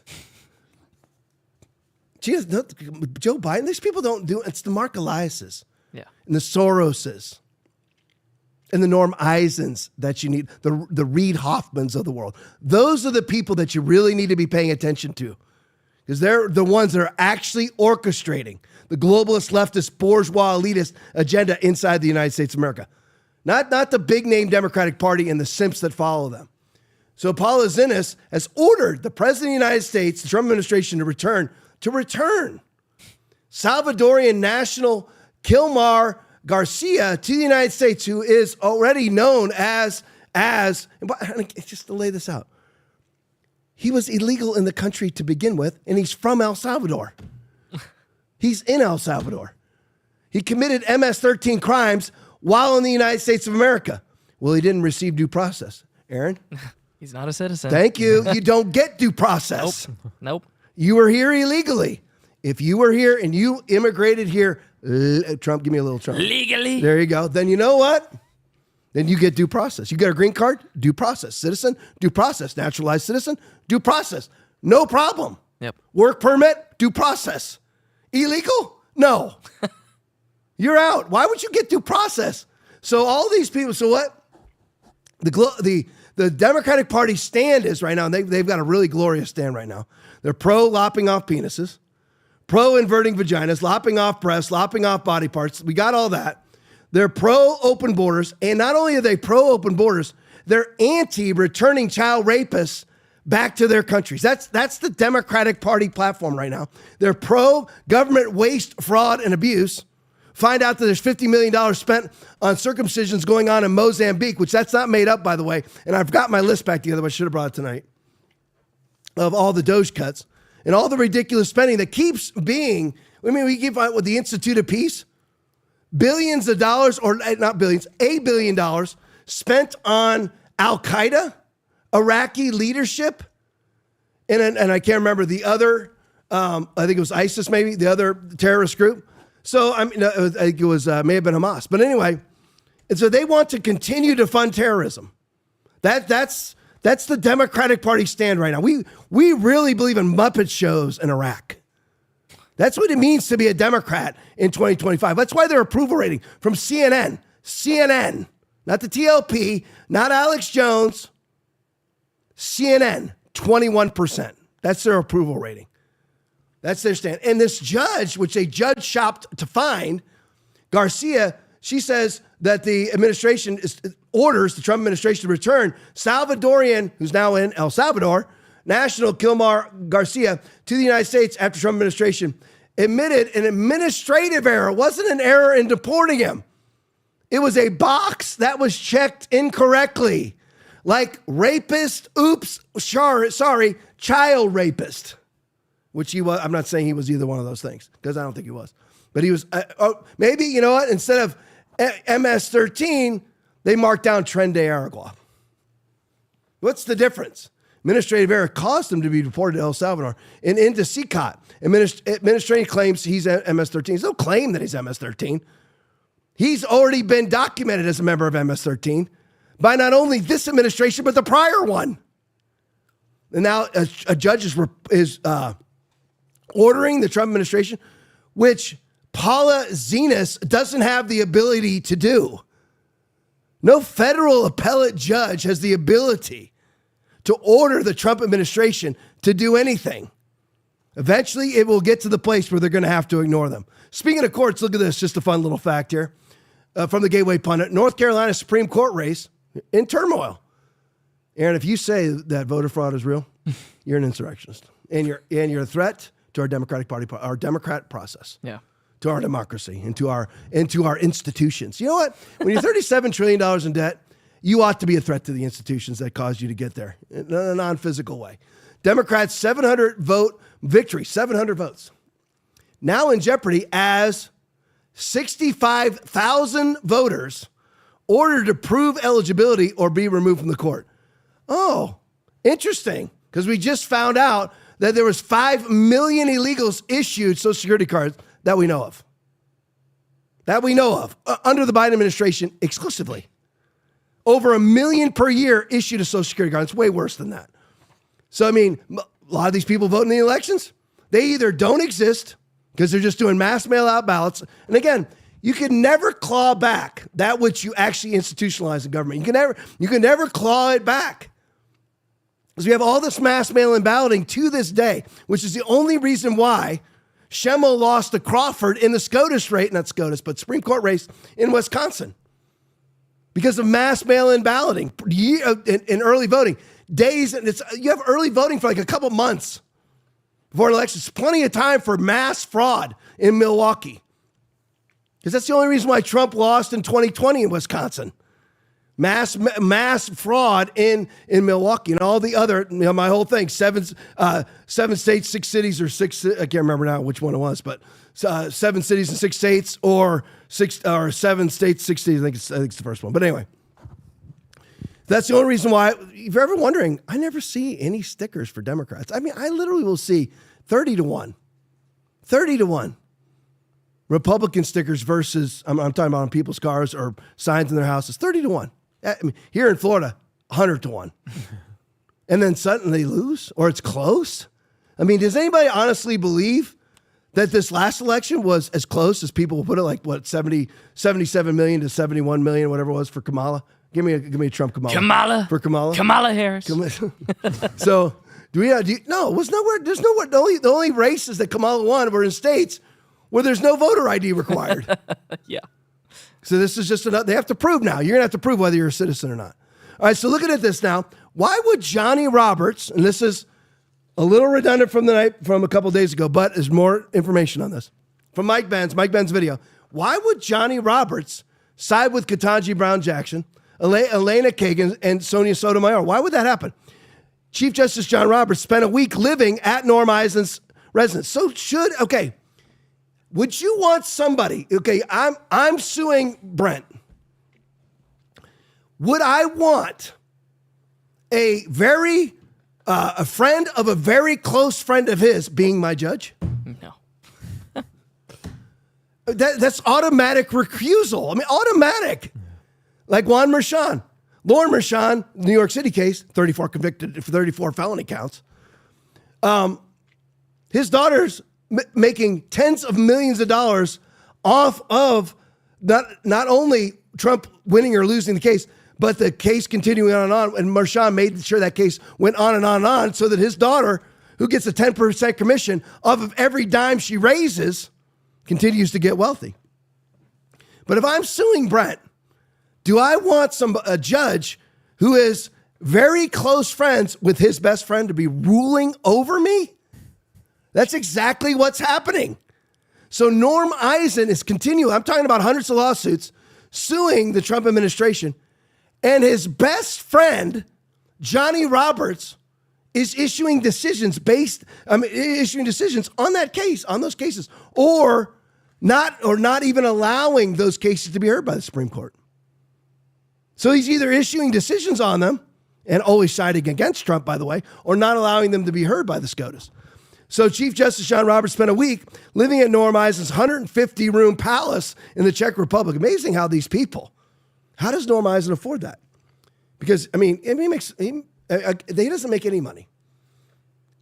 Joe Biden, these people don't do, it's the Mark Eliases and the Soroses and the Norm Eisens that you need, the Reid Hoffmans of the world. Those are the people that you really need to be paying attention to because they're the ones that are actually orchestrating the globalist, leftist, bourgeois, elitist agenda inside the United States of America. Not the big name Democratic Party and the simps that follow them. So Paula Zinnes has ordered the President of the United States, the Trump administration, to return Salvadorian national Kilmar Garcia to the United States, who is already known as just to lay this out, he was illegal in the country to begin with, and he's from El Salvador. He's in El Salvador. He committed MS-13 crimes while in the United States of America. Well, he didn't receive due process. Aaron? He's not a citizen. Thank you. You don't get due process. Nope. You were here illegally. If you were here and you immigrated here, Trump, give me a little Trump. Legally. There you go. Then you know what? Then you get due process. You get a green card, due process. Citizen, due process. Naturalized citizen, due process. No problem. Yep. Work permit, due process. Illegal? No. You're out. Why would you get due process? So all these people, so what? The Democratic Party stand is right now, and they've got a really glorious stand right now. They're pro lopping off penises, pro inverting vaginas, lopping off breasts, lopping off body parts. We got all that. They're pro open borders. And not only are they pro open borders, they're anti returning child rapists back to their countries. That's the Democratic Party platform right now. They're pro government waste, fraud, and abuse. Find out that there's $50 million spent on circumcisions going on in Mozambique, which that's not made up, by the way. And I've got my list back together, but I should have brought it tonight, of all the Doge cuts and all the ridiculous spending that keeps being, we keep with the Institute of Peace, billions of dollars, or not billions, $1 billion spent on Al-Qaeda, Iraqi leadership, and I can't remember the other, I think it was ISIS maybe, the other terrorist group. So, I think it was, may have been Hamas. But anyway, and so they want to continue to fund terrorism. That's the Democratic Party stand right now. We really believe in Muppet shows in Iraq. That's what it means to be a Democrat in 2025. That's why their approval rating from CNN, not the TLP, not Alex Jones, CNN, 21%. That's their approval rating. That's their stand. And this judge, which a judge shopped to find, Garcia, she says that the administration orders the Trump administration to return Salvadorian, who's now in El Salvador, national Kilmar Garcia to the United States after Trump administration admitted an administrative error. It wasn't an error in deporting him. It was a box that was checked incorrectly. Like rapist, oops, sorry, child rapist. Which he was. I'm not saying he was either one of those things, because I don't think he was. But he was, maybe, you know what? Instead of MS-13, they marked down Tren de Aragua. What's the difference? Administrative error caused him to be deported to El Salvador and into CCOT. Administrative claims he's MS-13. There's no claim that he's MS-13. He's already been documented as a member of MS-13 by not only this administration, but the prior one. And now a judge is ordering the Trump administration, which Paula Zenas doesn't have the ability to do. No federal appellate judge has the ability to order the Trump administration to do anything. Eventually, it will get to the place where they're going to have to ignore them. Speaking of courts, look at this, just a fun little fact here from the Gateway Pundit. North Carolina Supreme Court race in turmoil. Aaron, if you say that voter fraud is real, you're an insurrectionist. And you're a threat to our Democratic Party, our Democrat process. Yeah. To our democracy and to our institutions. You know what? When you're $37 trillion in debt, you ought to be a threat to the institutions that caused you to get there in a non-physical way. Democrats, 700 vote victory, 700 votes. Now in jeopardy as 65,000 voters ordered to prove eligibility or be removed from the court. Oh, interesting. Because we just found out that there was 5 million illegals issued Social Security cards that we know of. Under the Biden administration exclusively. Over 1 million per year issued a Social Security card. It's way worse than that. So, I mean, a lot of these people vote in the elections. They either don't exist because they're just doing mass mail-out ballots. And again, you can never claw back that which you actually institutionalize in government. You can never claw it back. Because we have all this mass mail-in balloting to this day, which is the only reason why Schemmel lost to Crawford in the Supreme Court race in Wisconsin. Because of mass mail-in balloting in early voting. You have early voting for like a couple months before an election. It's plenty of time for mass fraud in Milwaukee. Because that's the only reason why Trump lost in 2020 in Wisconsin. Mass fraud in Milwaukee and all the other, my whole thing, seven states, 6 cities, or six, I can't remember now which one it was, but 7 cities and 6 states, or 7 states, 6 cities, I think it's the first one. But anyway, that's the only reason why, if you're ever wondering, I never see any stickers for Democrats. I mean, I literally will see 30-1. Republican stickers versus, I'm talking about on people's cars or signs in their houses, 30-1. I mean, here in Florida, 100-1. And then suddenly lose, or it's close. I mean, does anybody honestly believe that this last election was as close as people will put it, like what, 77 million to 71 million, whatever it was for Kamala? Give me a Trump Kamala. For Kamala? Kamala Harris. So, no, it was nowhere. There's nowhere. The only races that Kamala won were in states where there's no voter ID required. Yeah. So this is just they have to prove now. You're going to have to prove whether you're a citizen or not. All right, so looking at this now, why would Johnny Roberts, and this is a little redundant from a couple days ago, but there's more information on this. From Mike Ben's video. Why would Johnny Roberts side with Ketanji Brown Jackson, Elena Kagan, and Sonia Sotomayor? Why would that happen? Chief Justice John Roberts spent a week living at Norm Eisen's residence. Would you want somebody, I'm suing Brent. Would I want a friend of a very close friend of his being my judge? No. That's automatic recusal. I mean, automatic. Like Lauren Mershon, New York City case, 34 convicted, 34 felony counts. His daughter's making tens of millions of dollars off of not only Trump winning or losing the case, but the case continuing on and on. And Mershon made sure that case went on and on and on so that his daughter, who gets a 10% commission off of every dime she raises, continues to get wealthy. But if I'm suing Brent, do I want a judge who is very close friends with his best friend to be ruling over me? That's exactly what's happening. So Norm Eisen is continuing, I'm talking about hundreds of lawsuits, suing the Trump administration. And his best friend, Johnny Roberts, is issuing decisions on that case, on those cases, or not even allowing those cases to be heard by the Supreme Court. So he's either issuing decisions on them, and always siding against Trump, by the way, or not allowing them to be heard by the SCOTUS. So Chief Justice John Roberts spent a week living at Norm Eisen's 150-room palace in the Czech Republic. Amazing how these people, how does Norm Eisen afford that? Because, he doesn't make any money.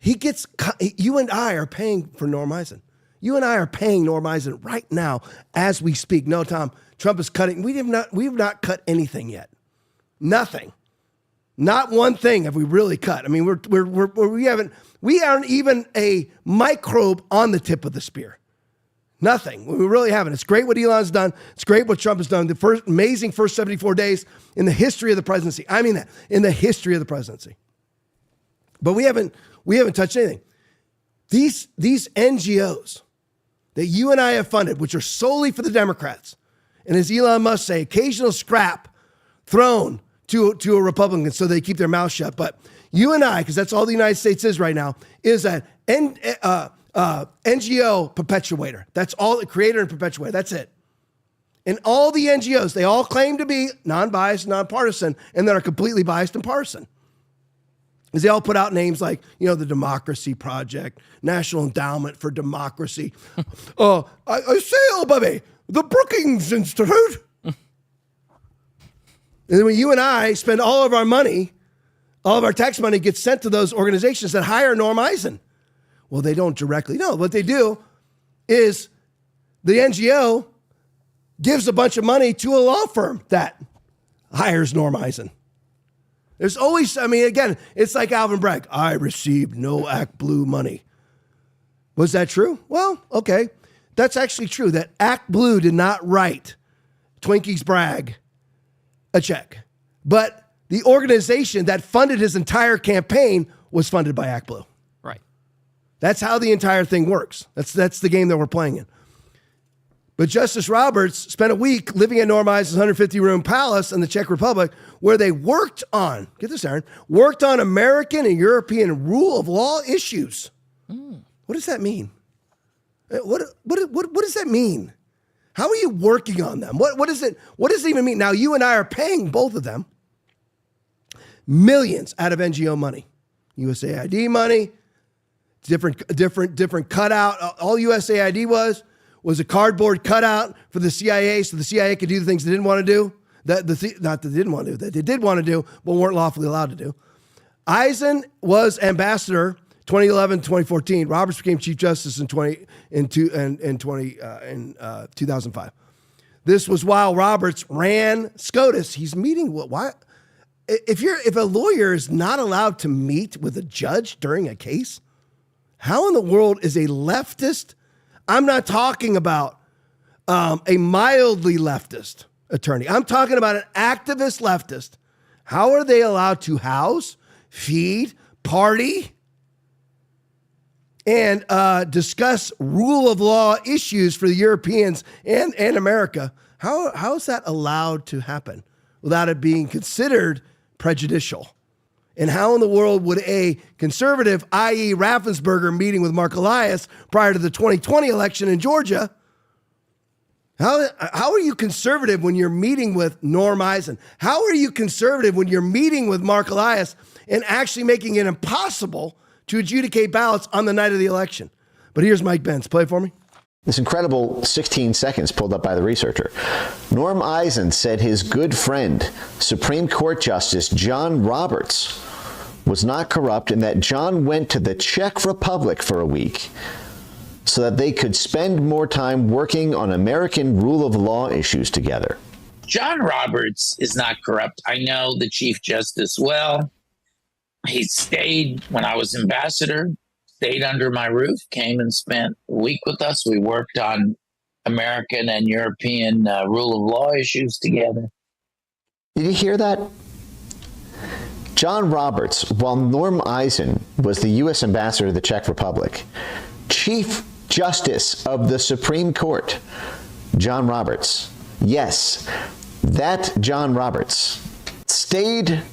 You and I are paying for Norm Eisen. You and I are paying Norm Eisen right now as we speak. No, Tom, Trump is cutting. We have not cut anything yet. Nothing. Not one thing have we really cut. We aren't even a microbe on the tip of the spear. Nothing. We really haven't. It's great what Elon's done. It's great what Trump has done. The amazing first 74 days in the history of the presidency. I mean that, in the history of the presidency. But we haven't touched anything. These NGOs that you and I have funded, which are solely for the Democrats, and as Elon Musk say, occasional scrap thrown to a Republican so they keep their mouth shut. But you and I, because that's all the United States is right now, is an NGO perpetuator. That's all, creator and perpetuator. That's it. And all the NGOs, they all claim to be non-biased, nonpartisan, and that are completely biased and partisan. Because they all put out names like, the Democracy Project, National Endowment for Democracy. I say, baby, the Brookings Institute. And then when you and I spend all of our money, all of our tax money gets sent to those organizations that hire Norm Eisen. Well, they don't directly. No, what they do is the NGO gives a bunch of money to a law firm that hires Norm Eisen. There's always, again, it's like Alvin Bragg. I received no Act Blue money. Was that true? Well, okay. That's actually true, that Act Blue did not write Twinkies Bragg a check. But the organization that funded his entire campaign was funded by Act Blue. Right. That's how the entire thing works. That's the game that we're playing in. But Justice Roberts spent a week living at Norm Eisen's 150-room palace in the Czech Republic where they worked on, get this, Aaron, worked on American and European rule of law issues. What does that mean? What does that mean? How are you working on them? What does it even mean? Now, you and I are paying both of them millions out of NGO money, USAID money, different cutout. All USAID was a cardboard cutout for the CIA, so the CIA could do the things they didn't want to do. That they did want to do, but weren't lawfully allowed to do. Eisen was ambassador 2011, 2014. Roberts became Chief Justice in 2005. This was while Roberts ran SCOTUS. He's meeting why? If a lawyer is not allowed to meet with a judge during a case, how in the world is a leftist? I'm not talking about a mildly leftist attorney. I'm talking about an activist leftist. How are they allowed to house, feed, party, and discuss rule of law issues for the Europeans and America? How is that allowed to happen without it being considered prejudicial? And how in the world would a conservative, i.e. Raffensperger, meeting with Mark Elias prior to the 2020 election in Georgia, how are you conservative when you're meeting with Norm Eisen? How are you conservative when you're meeting with Mark Elias and actually making it impossible to adjudicate ballots on the night of the election? But here's Mike Benz. Play it for me. This incredible 16 seconds pulled up by the researcher. Norm Eisen said his good friend, Supreme Court Justice John Roberts, was not corrupt and that John went to the Czech Republic for a week so that they could spend more time working on American rule of law issues together. John Roberts is not corrupt. I know the Chief Justice well. He stayed when I was ambassador, stayed under my roof, came and spent a week with us. We worked on American and European rule of law issues together. Did you hear that? John Roberts, while Norm Eisen was the U.S. ambassador to the Czech Republic, Chief Justice of the Supreme Court, John Roberts, yes, that John Roberts, stayed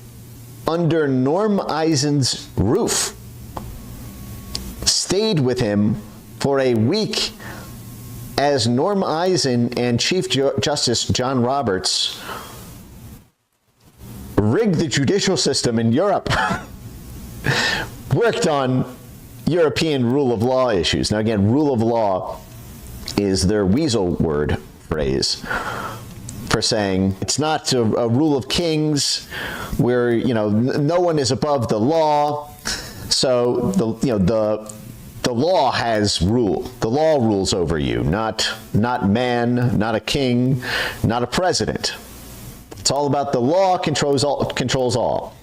under Norm Eisen's roof, stayed with him for a week as Norm Eisen and Chief Justice John Roberts rigged the judicial system in Europe, worked on European rule of law issues. Now, again, rule of law is their weasel word phrase for saying it's not a rule of kings where, no one is above the law. So the law has rule. The law rules over you, not man, not a king, not a president. It's all about the law controls all.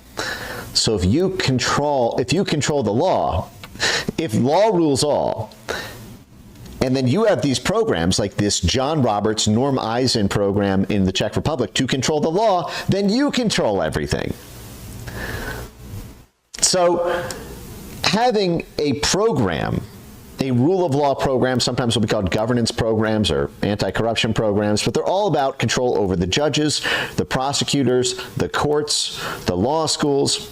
So if you control the law, if law rules all, and then you have these programs like this John Roberts, Norm Eisen program in the Czech Republic to control the law, then you control everything. So having a program, a rule of law program, sometimes will be called governance programs or anti-corruption programs, but they're all about control over the judges, the prosecutors, the courts, the law schools.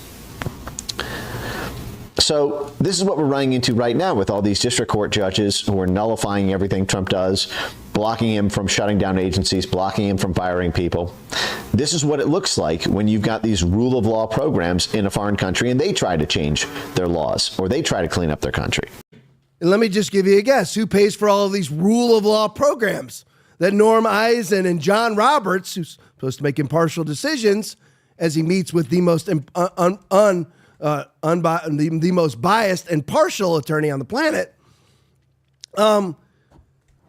So this is what we're running into right now with all these district court judges who are nullifying everything Trump does, blocking him from shutting down agencies, blocking him from firing people. This is what it looks like when you've got these rule of law programs in a foreign country and they try to change their laws or they try to clean up their country. And let me just give you a guess. Who pays for all of these rule of law programs that Norm Eisen and John Roberts, who's supposed to make impartial decisions as he meets with the most the most biased and partial attorney on the planet, that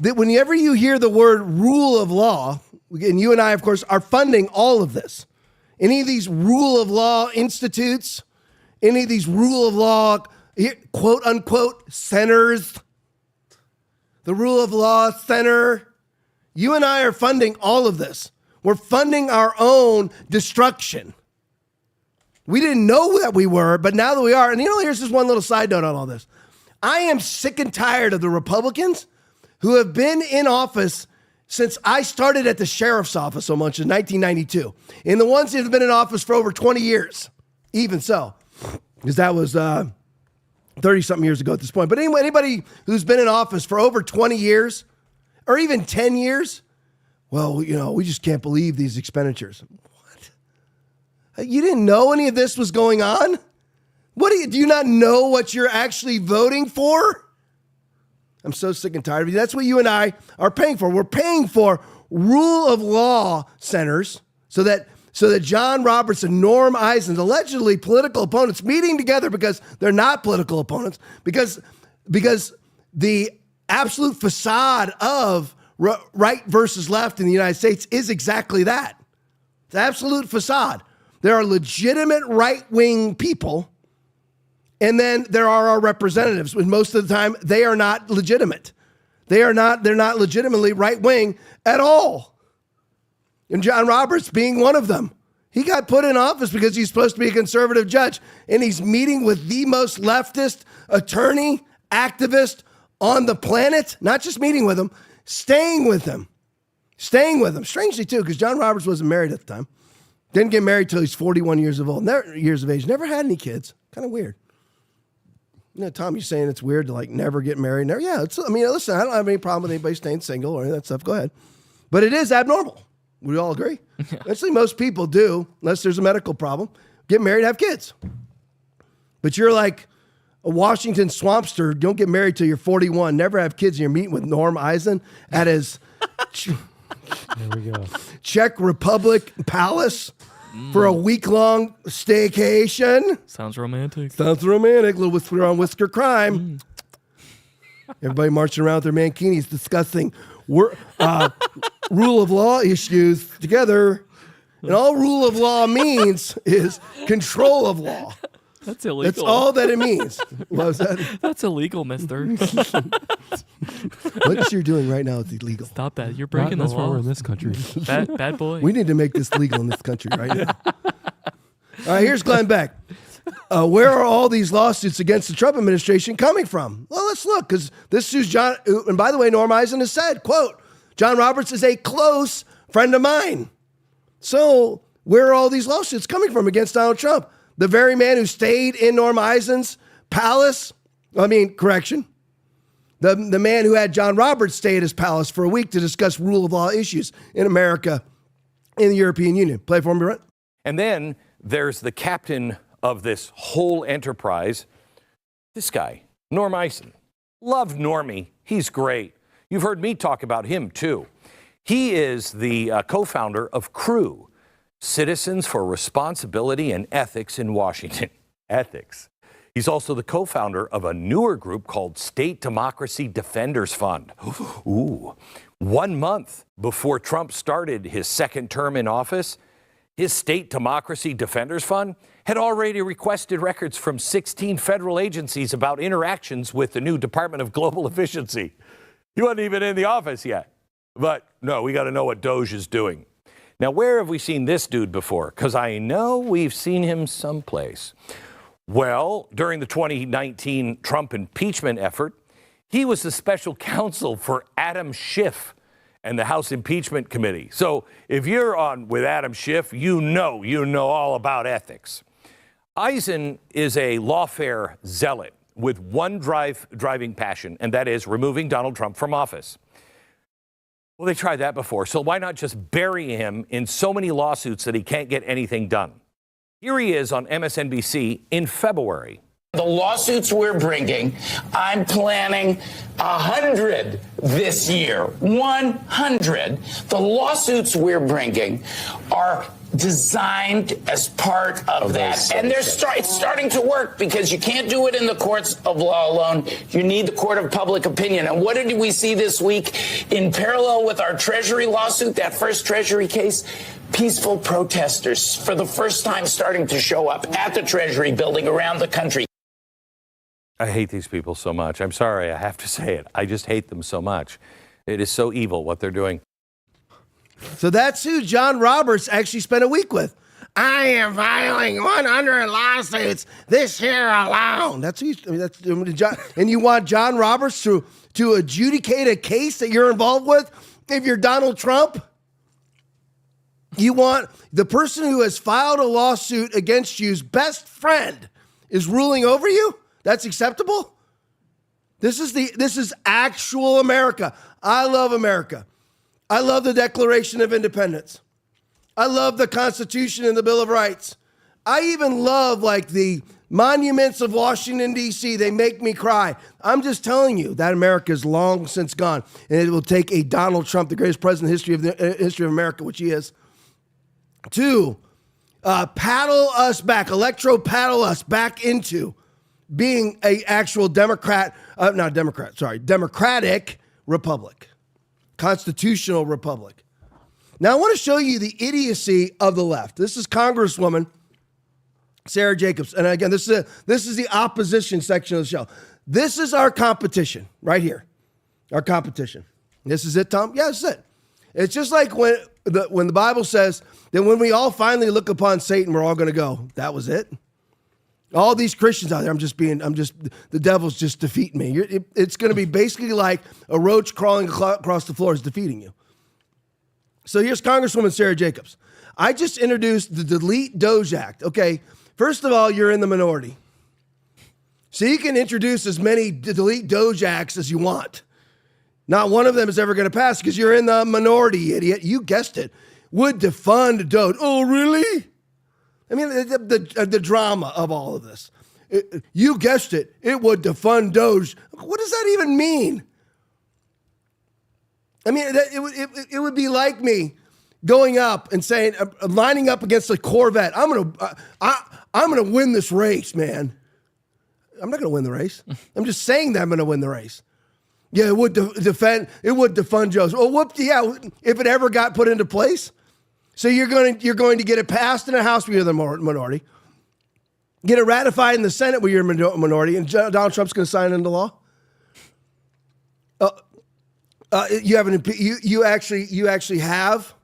whenever you hear the word rule of law, and you and I, of course, are funding all of this, any of these rule of law institutes, any of these rule of law, quote unquote, centers, the rule of law center, you and I are funding all of this. We're funding our own destruction. We didn't know that we were, but now that we are, and here's just one little side note on all this. I am sick and tired of the Republicans who have been in office since I started at the sheriff's office so much in 1992, and the ones that have been in office for over 20 years, even so, because that was 30-something years ago at this point. But anyway, anybody who's been in office for over 20 years, or even 10 years, well, we just can't believe these expenditures. You didn't know any of this was going on? Do you not know what you're actually voting for? I'm so sick and tired of you. That's what you and I are paying for. We're paying for rule of law centers so that John Roberts and Norm Eisen, allegedly political opponents, meeting together because they're not political opponents, because the absolute facade of right versus left in the United States is exactly that. It's absolute facade. There are legitimate right-wing people, and then there are our representatives. And most of the time, they are not legitimate. They're not legitimately right-wing at all. And John Roberts being one of them. He got put in office because he's supposed to be a conservative judge, and he's meeting with the most leftist attorney, activist on the planet. Not just meeting with him, staying with him. Strangely, too, because John Roberts wasn't married at the time. Didn't get married till he's 41 years of age. Never had any kids. Kind of weird. Tom, you're saying it's weird to never get married. Never. Yeah. Listen, I don't have any problem with anybody staying single or any of that stuff. Go ahead. But it is abnormal. We all agree. Actually, most people do, unless there's a medical problem, get married, have kids. But you're like a Washington swampster. Don't get married till you're 41. Never have kids. And you're meeting with Norm Eisen at his there we go. Czech Republic palace for a week-long staycation. Sounds romantic. Little whisker on whisker crime. Everybody marching around with their mankinis discussing rule of law issues together. And all rule of law means is control of law. That's illegal. That's all that it means. What was that? That's illegal, mister. What you're doing right now is illegal. Stop that. You're breaking the law. That's why we're in this country. Bad boy. We need to make this legal in this country right now. All right, here's Glenn Beck. Where are all these lawsuits against the Trump administration coming from? Well, let's look, because this is John, and by the way, Norm Eisen has said, quote, John Roberts is a close friend of mine. So where are all these lawsuits coming from against Donald Trump? The very man who stayed in Norm Eisen's palace, the man who had John Roberts stay at his palace for a week to discuss rule of law issues in America, in the European Union. Play for me, Brent. And then there's the captain of this whole enterprise, this guy. Norm Eisen. Love Normie. He's great. You've heard me talk about him, too. He is the co-founder of CREW, Citizens for Responsibility and Ethics in Washington. Ethics. He's also the co-founder of a newer group called State Democracy Defenders Fund. Ooh. 1 month before Trump started his second term in office, his State Democracy Defenders Fund had already requested records from 16 federal agencies about interactions with the new Department of Global Efficiency. He wasn't even in the office yet. But no, we got to know what Doge is doing. Now, where have we seen this dude before? Because I know we've seen him someplace. Well, during the 2019 Trump impeachment effort, he was the special counsel for Adam Schiff and the House Impeachment Committee. So if you're on with Adam Schiff, you know all about ethics. Eisen is a lawfare zealot with one driving passion, and that is removing Donald Trump from office. Well, they tried that before, so why not just bury him in so many lawsuits that he can't get anything done? Here he is on MSNBC in February. The lawsuits we're bringing, I'm planning 100 this year. 100. The lawsuits we're bringing are designed as part of that. And it's starting to work because you can't do it in the courts of law alone. You need the court of public opinion. And what did we see this week in parallel with our Treasury lawsuit, that first Treasury case? Peaceful protesters for the first time starting to show up at the Treasury building around the country. I hate these people so much. I'm sorry, I have to say it. I just hate them so much. It is so evil what they're doing. So that's who John Roberts actually spent a week with. I am filing 100 lawsuits this year alone. That's who. And you want John Roberts to adjudicate a case that you're involved with if you're Donald Trump? You want the person who has filed a lawsuit against you's best friend is ruling over you? That's acceptable? This is actual America. I love America. I love the Declaration of Independence. I love the Constitution and the Bill of Rights. I even love like the monuments of Washington, D.C. They make me cry. I'm just telling you that America is long since gone, and it will take a Donald Trump, the greatest president in the history of America, which he is, to paddle us back, electro-paddle us back into being a actual democratic republic, constitutional republic. Now, I want to show you the idiocy of the left. This is Congresswoman Sarah Jacobs. And again, this is the opposition section of the show. This is our competition right here, our competition. This is it, Tom? Yeah, this is it. It's just like when the Bible says that when we all finally look upon Satan, we're all going to go, that was it? All these Christians out there, the devil's just defeating me. It's going to be basically like a roach crawling across the floor is defeating you. So here's Congresswoman Sarah Jacobs. I just introduced the Delete Doge Act. Okay, first of all, you're in the minority. So you can introduce as many Delete Doge Acts as you want. Not one of them is ever going to pass because you're in the minority, idiot. You guessed it. Would defund Doge. Oh, really? I mean, the drama of all of this. You guessed it. It would defund Doge. What does that even mean? I mean, it would be like me going up and saying, lining up against a Corvette. I'm gonna win this race, man. I'm not gonna win the race. I'm just saying that I'm gonna win the race. Yeah, it would defund Joe's. Oh, whoop! Yeah, if it ever got put into place. So you're going to get it passed in the House where you're the minority, get it ratified in the Senate where you're a minority, and Donald Trump's going to sign it into law. You actually have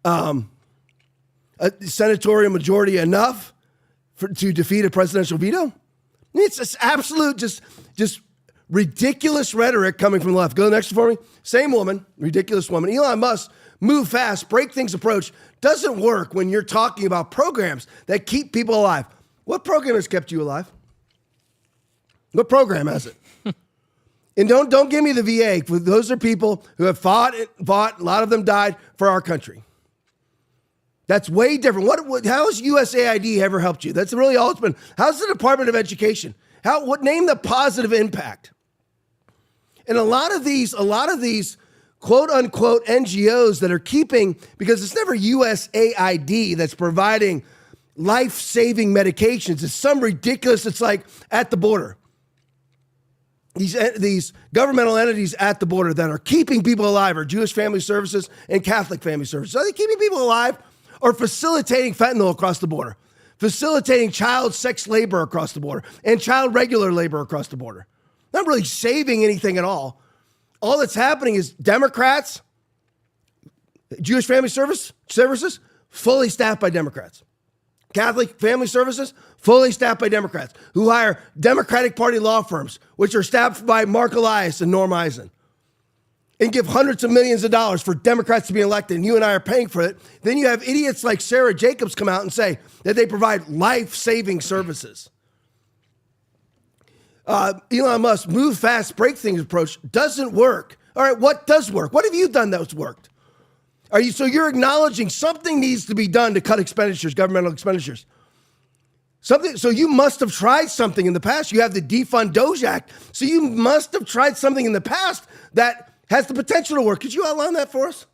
a senatorial majority enough to defeat a presidential veto. It's just absolute, just ridiculous rhetoric coming from the left. Go to the next one for me. Same woman, ridiculous woman. Elon Musk. Move fast, break things approach doesn't work when you're talking about programs that keep people alive. What program has kept you alive? What program has it? And don't give me the VA. Those are people who have fought. A lot of them died for our country. That's way different. How has USAID ever helped you? That's really all it's been. How's the Department of Education Name the positive impact. And a lot of these quote unquote NGOs that are keeping, because it's never USAID that's providing life-saving medications. It's some ridiculous, it's like at the border. These governmental entities at the border that are keeping people alive are Jewish Family Services and Catholic Family Services. Are they keeping people alive or facilitating fentanyl across the border? Facilitating child sex labor across the border and child regular labor across the border. Not really saving anything at all. All that's happening is Democrats, Jewish Family Services, fully staffed by Democrats. Catholic Family Services, fully staffed by Democrats, who hire Democratic Party law firms, which are staffed by Mark Elias and Norm Eisen, and give hundreds of millions of dollars for Democrats to be elected, and you and I are paying for it. Then you have idiots like Sarah Jacobs come out and say that they provide life-saving services. Elon Musk move fast, break things approach doesn't work. All right, what does work? What have you done that's worked? So you're acknowledging something needs to be done to cut expenditures, governmental expenditures. So you must have tried something in the past. You have the Defund Doge Act. So you must have tried something in the past that has the potential to work. Could you outline that for us?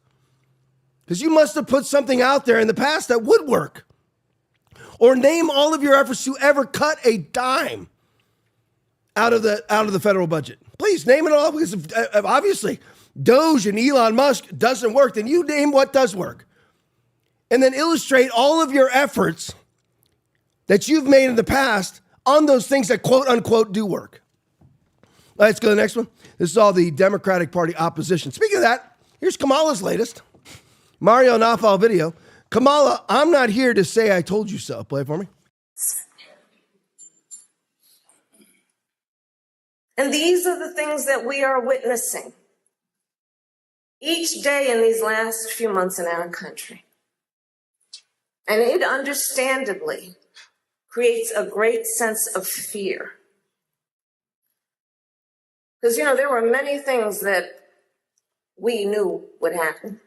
Because you must have put something out there in the past that would work. Or name all of your efforts to ever cut a dime out of the federal budget. Please name it all, because obviously Doge and Elon Musk doesn't work. Then you name what does work. And then illustrate all of your efforts that you've made in the past on those things that quote unquote do work. Let's go to the next one. This is all the Democratic Party opposition. Speaking of that, here's Kamala's latest Mario Nawfal video. Kamala, I'm not here to say I told you so. Play it for me. And these are the things that we are witnessing each day in these last few months in our country. And it understandably creates a great sense of fear. Because, there were many things that we knew would happen.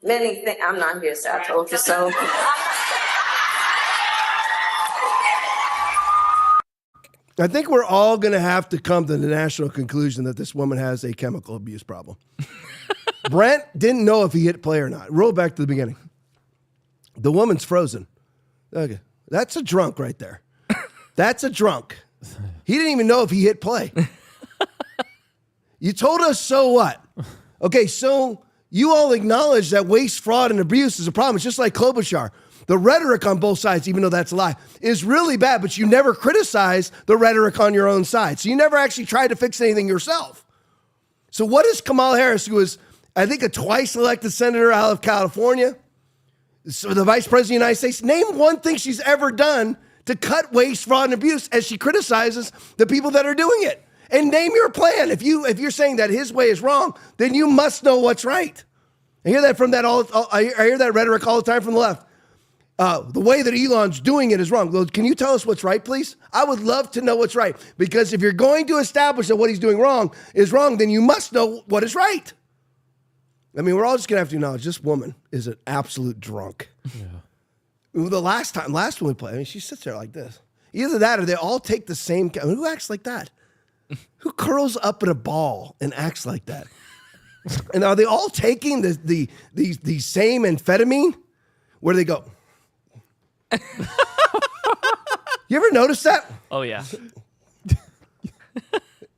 Many things. I'm not here to say I told you so. I think we're all going to have to come to the national conclusion that this woman has a chemical abuse problem. Brent didn't know if he hit play or not. Roll back to the beginning. The woman's frozen. Okay. That's a drunk right there. That's a drunk. He didn't even know if he hit play. You told us, so what? Okay, so you all acknowledge that waste, fraud, and abuse is a problem. It's just like Klobuchar. The rhetoric on both sides, even though that's a lie, is really bad, but you never criticize the rhetoric on your own side. So you never actually tried to fix anything yourself. So what is Kamala Harris, who is, I think, a twice elected senator out of California, so the vice president of the United States, name one thing she's ever done to cut waste, fraud, and abuse as she criticizes the people that are doing it. And name your plan. If you're saying that his way is wrong, then you must know what's right. I hear that from I hear that rhetoric all the time from the left. The way that Elon's doing it is wrong. Well, can you tell us what's right, please? I would love to know what's right. Because if you're going to establish that what he's doing wrong is wrong, then you must know what is right. I mean, we're all just going to have to acknowledge this woman is an absolute drunk. Yeah. The last one we played, she sits there like this. Either that or they all take the same. Who acts like that? Who curls up in a ball and acts like that? And are they all taking the same amphetamine where they go? You ever notice that? Oh, yeah.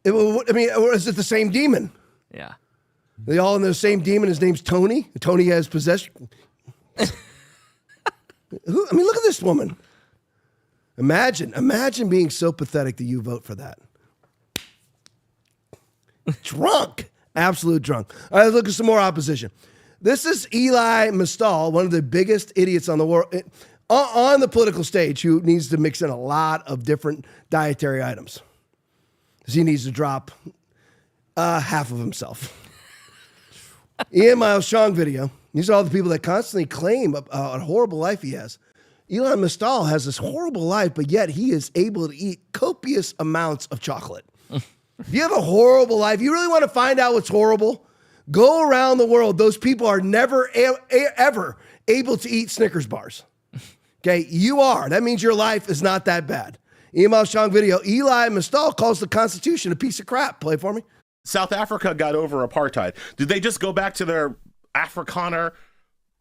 Or is it the same demon? Yeah. They all in the same demon. His name's Tony. Tony has possession. Look at this woman. Imagine being so pathetic that you vote for that. Drunk. Absolute drunk. All right, let's look at some more opposition. This is Eli Mistal, one of the biggest idiots on the world, on the political stage, who needs to mix in a lot of different dietary items. Because he needs to drop half of himself. Ian Miles Chong video. These are all the people that constantly claim a horrible life he has. Elon Mistal has this horrible life, but yet he is able to eat copious amounts of chocolate. If you have a horrible life, you really want to find out what's horrible, go around the world. Those people are never, ever able to eat Snickers bars. Okay, you are. That means your life is not that bad. Email Sean video. Eli Mistal calls the Constitution a piece of crap. Play for me. South Africa got over apartheid. Did they just go back to their Afrikaner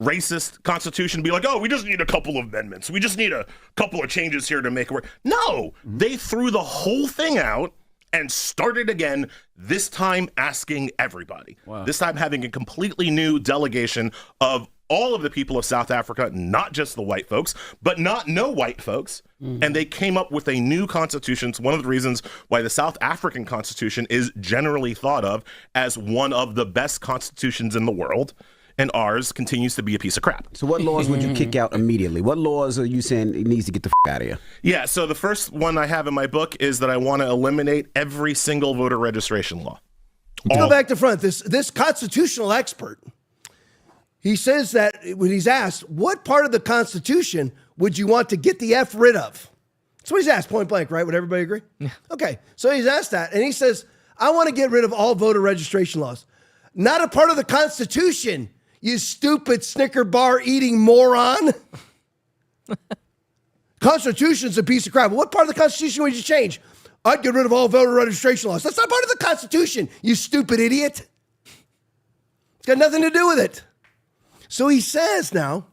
racist constitution and be like, oh, we just need a couple of amendments. We just need a couple of changes here to make it work. No, they threw the whole thing out and started again, this time asking everybody. Wow. This time having a completely new delegation of all of the people of South Africa, not just the white folks, but not no white folks. And they came up with a new constitution. It's one of the reasons why the South African constitution is generally thought of as one of the best constitutions in the world. And ours continues to be a piece of crap. So what laws would you kick out immediately? What laws are you saying it needs to get the out of here? Yeah, so the first one I have in my book is that I want to eliminate every single voter registration law. Go back to front. This constitutional expert, he says that when he's asked, what part of the Constitution would you want to get the F rid of? That's what he's asked, point blank, right? Would everybody agree? Yeah. Okay, so he's asked that, and he says, I want to get rid of all voter registration laws. Not a part of the Constitution, you stupid Snicker bar eating moron. Constitution's a piece of crap. What part of the Constitution would you change? I'd get rid of all voter registration laws. That's not part of the Constitution, you stupid idiot. It's got nothing to do with it. So he says now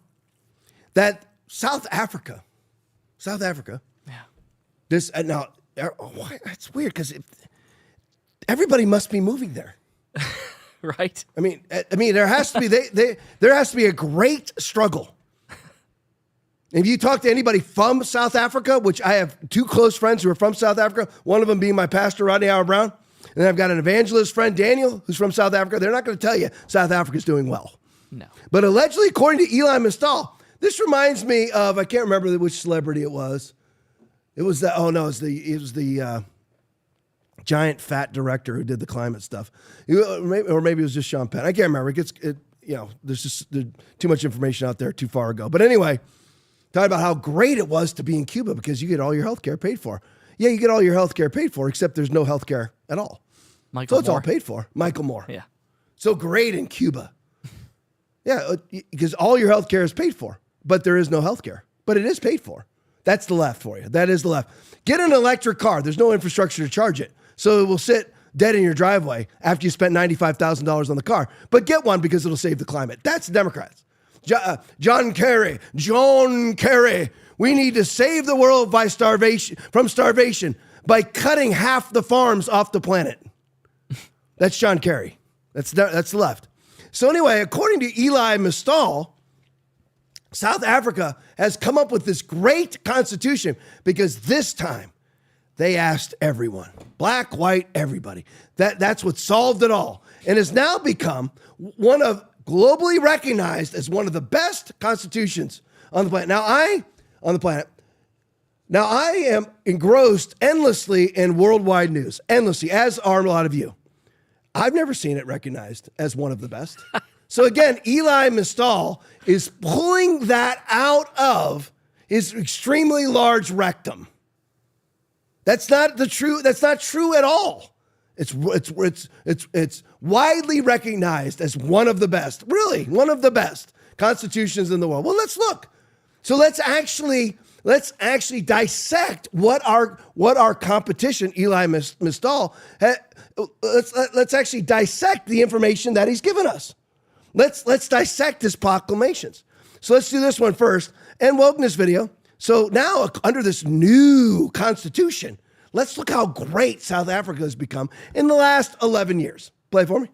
that South Africa, yeah. This now why, that's weird because everybody must be moving there. Right. I mean, there has to be there has to be a great struggle. If you talk to anybody from South Africa, which I have two close friends who are from South Africa, one of them being my pastor, Rodney Howard Brown, and then I've got an evangelist friend, Daniel, who's from South Africa. They're not going to tell you South Africa's doing well. No. But allegedly, according to Eli Mistal, this reminds me of, I can't remember which celebrity it was. It was the giant fat director who did the climate stuff. Or maybe it was just Sean Penn. I can't remember. There's too much information out there too far ago. But anyway, talking about how great it was to be in Cuba because you get all your health care paid for. Yeah, you get all your health care paid for, except there's no health care at all. Michael so it's Moore. all paid for. Michael Moore. Yeah. So great in Cuba. Yeah, because all your health care is paid for, but there is no health care. But it is paid for. That's the left for you. That is the left. Get an electric car. There's no infrastructure to charge it. So it will sit dead in your driveway after you spent $95,000 on the car. But get one because it'll save the climate. That's the Democrats. John Kerry. We need to save the world from starvation by cutting half the farms off the planet. That's John Kerry. That's the left. So anyway, according to Eli Mistal, South Africa has come up with this great constitution because this time they asked everyone, black, white, everybody. That's what solved it all and has now become globally recognized as one of the best constitutions on the planet. Now I am engrossed endlessly in worldwide news, endlessly, as are a lot of you. I've never seen it recognized as one of the best. So again, Eli Mistal is pulling that out of his extremely large rectum. That's not true at all. It's widely recognized as one of the best, really, one of the best constitutions in the world. Well, let's look. So let's actually dissect what our competition, Eli Mistal, let's actually dissect the information that he's given us. Let's dissect his proclamations. So let's do this one first. And wokeness video. So now under this new constitution, let's look how great South Africa has become in the last 11 years. Play for me.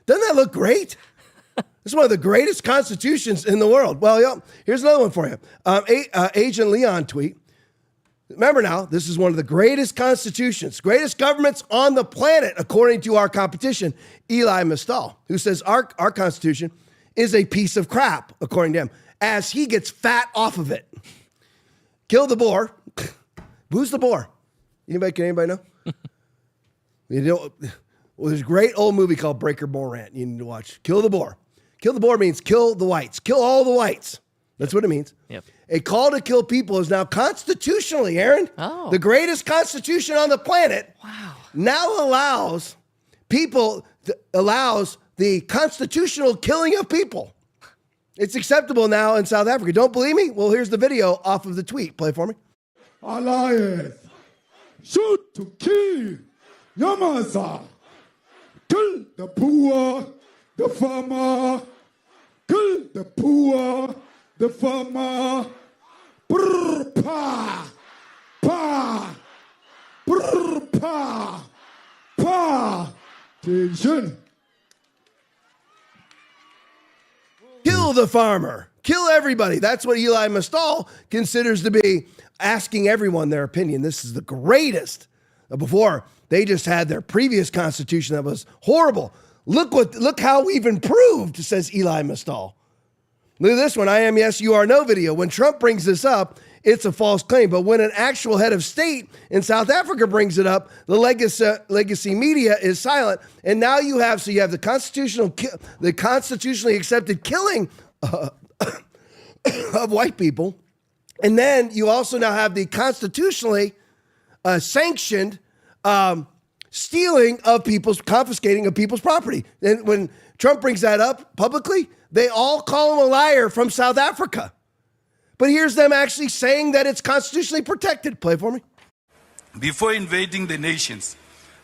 Doesn't that look great? It's one of the greatest constitutions in the world. Well, here's another one for you. Agent Leon tweet. Remember now, this is one of the greatest constitutions, greatest governments on the planet, according to our competition, Eli Mistal, who says our constitution is a piece of crap, according to him, as he gets fat off of it. Kill the boar. Who's the boar? Can anybody know? Well, there's a great old movie called Breaker Morant you need to watch. Kill the boar. Kill the boar means kill the whites. Kill all the whites. That's what it means. Yep. A call to kill people is now constitutionally, Aaron, the greatest constitution on the planet, now allows the constitutional killing of people. It's acceptable now in South Africa. Don't believe me? Well, here's the video off of the tweet. Play for me. Alliance, shoot to kill, Yamasa, kill the poor, the farmer, kill the poor, the farmer, brr, pa, pa, brr, pa, pa, tension. Kill the farmer. Kill everybody. That's what Eli Mistal considers to be asking everyone their opinion. This is the greatest. Before, they just had their previous constitution that was horrible. Look how we've improved, says Eli Mistal. Look at this one, I am yes, you are no video. When Trump brings this up, it's a false claim. But when an actual head of state in South Africa brings it up, the legacy media is silent. And now you have the constitutionally accepted killing of white people. And then you also now have the constitutionally sanctioned stealing of confiscating of people's property. And when Trump brings that up publicly, they all call him a liar from South Africa. But here's them actually saying that it's constitutionally protected. Play for me. Before invading the nations,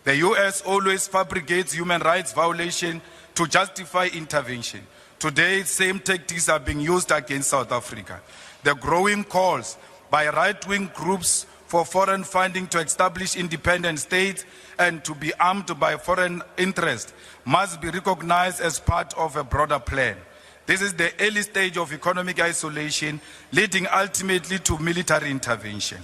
the U.S. always fabricates human rights violation to justify intervention. Today, same tactics are being used against South Africa. The growing calls by right-wing groups for foreign funding to establish independent states and to be armed by foreign interests must be recognized as part of a broader plan. This is the early stage of economic isolation, leading ultimately to military intervention.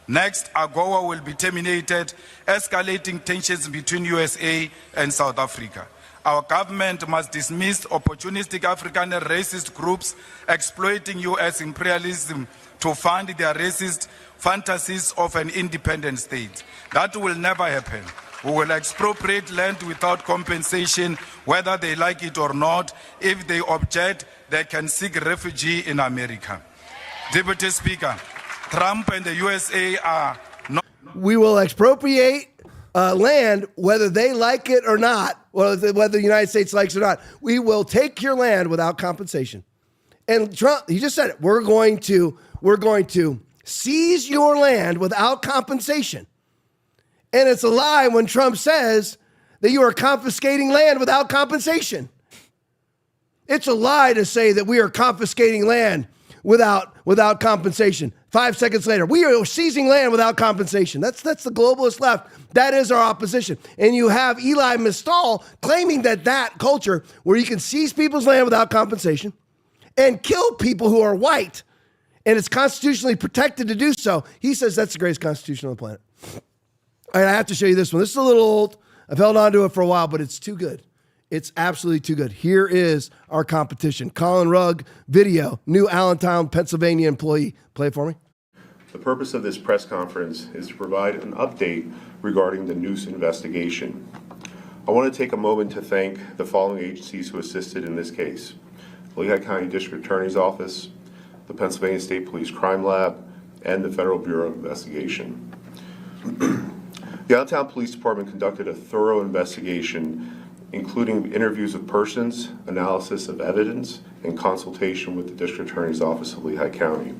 Next, AGOA will be terminated, escalating tensions between USA and South Africa. Our government must dismiss opportunistic African and racist groups exploiting U.S. imperialism to fund their racist fantasies of an independent state. That will never happen. We will expropriate land without compensation, whether they like it or not. If they object, they can seek refuge in America. Deputy Speaker, Trump and the USA are not... We will expropriate land, whether they like it or not, whether the United States likes it or not. We will take your land without compensation. And Trump, he just said it. We're going to seize your land without compensation. And it's a lie when Trump says that you are confiscating land without compensation. It's a lie to say that we are confiscating land without compensation. 5 seconds later, we are seizing land without compensation. That's the globalist left. That is our opposition. And you have Eli Mistal claiming that culture where you can seize people's land without compensation and kill people who are white, and it's constitutionally protected to do so. He says that's the greatest constitution on the planet. All right, I have to show you this one. This is a little old. I've held on to it for a while, but it's too good. It's absolutely too good. Here is our competition. Colin Rugg, video, new Allentown, Pennsylvania employee. Play it for me. The purpose of this press conference is to provide an update regarding the Noose investigation. I want to take a moment to thank the following agencies who assisted in this case: the Lehigh County District Attorney's Office, the Pennsylvania State Police Crime Lab, and the Federal Bureau of Investigation. The Allentown Police Department conducted a thorough investigation, including interviews of persons, analysis of evidence, and consultation with the District Attorney's Office of Lehigh County.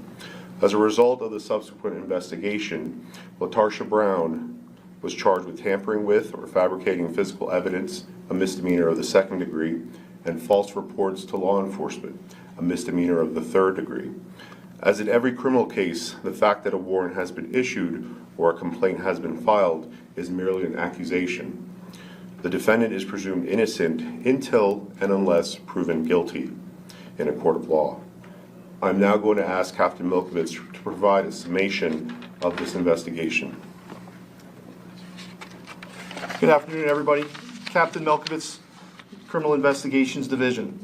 As a result of the subsequent investigation, LaTarsha Brown was charged with tampering with or fabricating physical evidence, a misdemeanor of the 2nd degree, and false reports to law enforcement, a misdemeanor of the 3rd degree. As in every criminal case, the fact that a warrant has been issued or a complaint has been filed is merely an accusation. The defendant is presumed innocent until and unless proven guilty in a court of law. I'm now going to ask Captain Milkovich to provide a summation of this investigation. Good afternoon, everybody. Captain Milkovich, Criminal Investigations Division.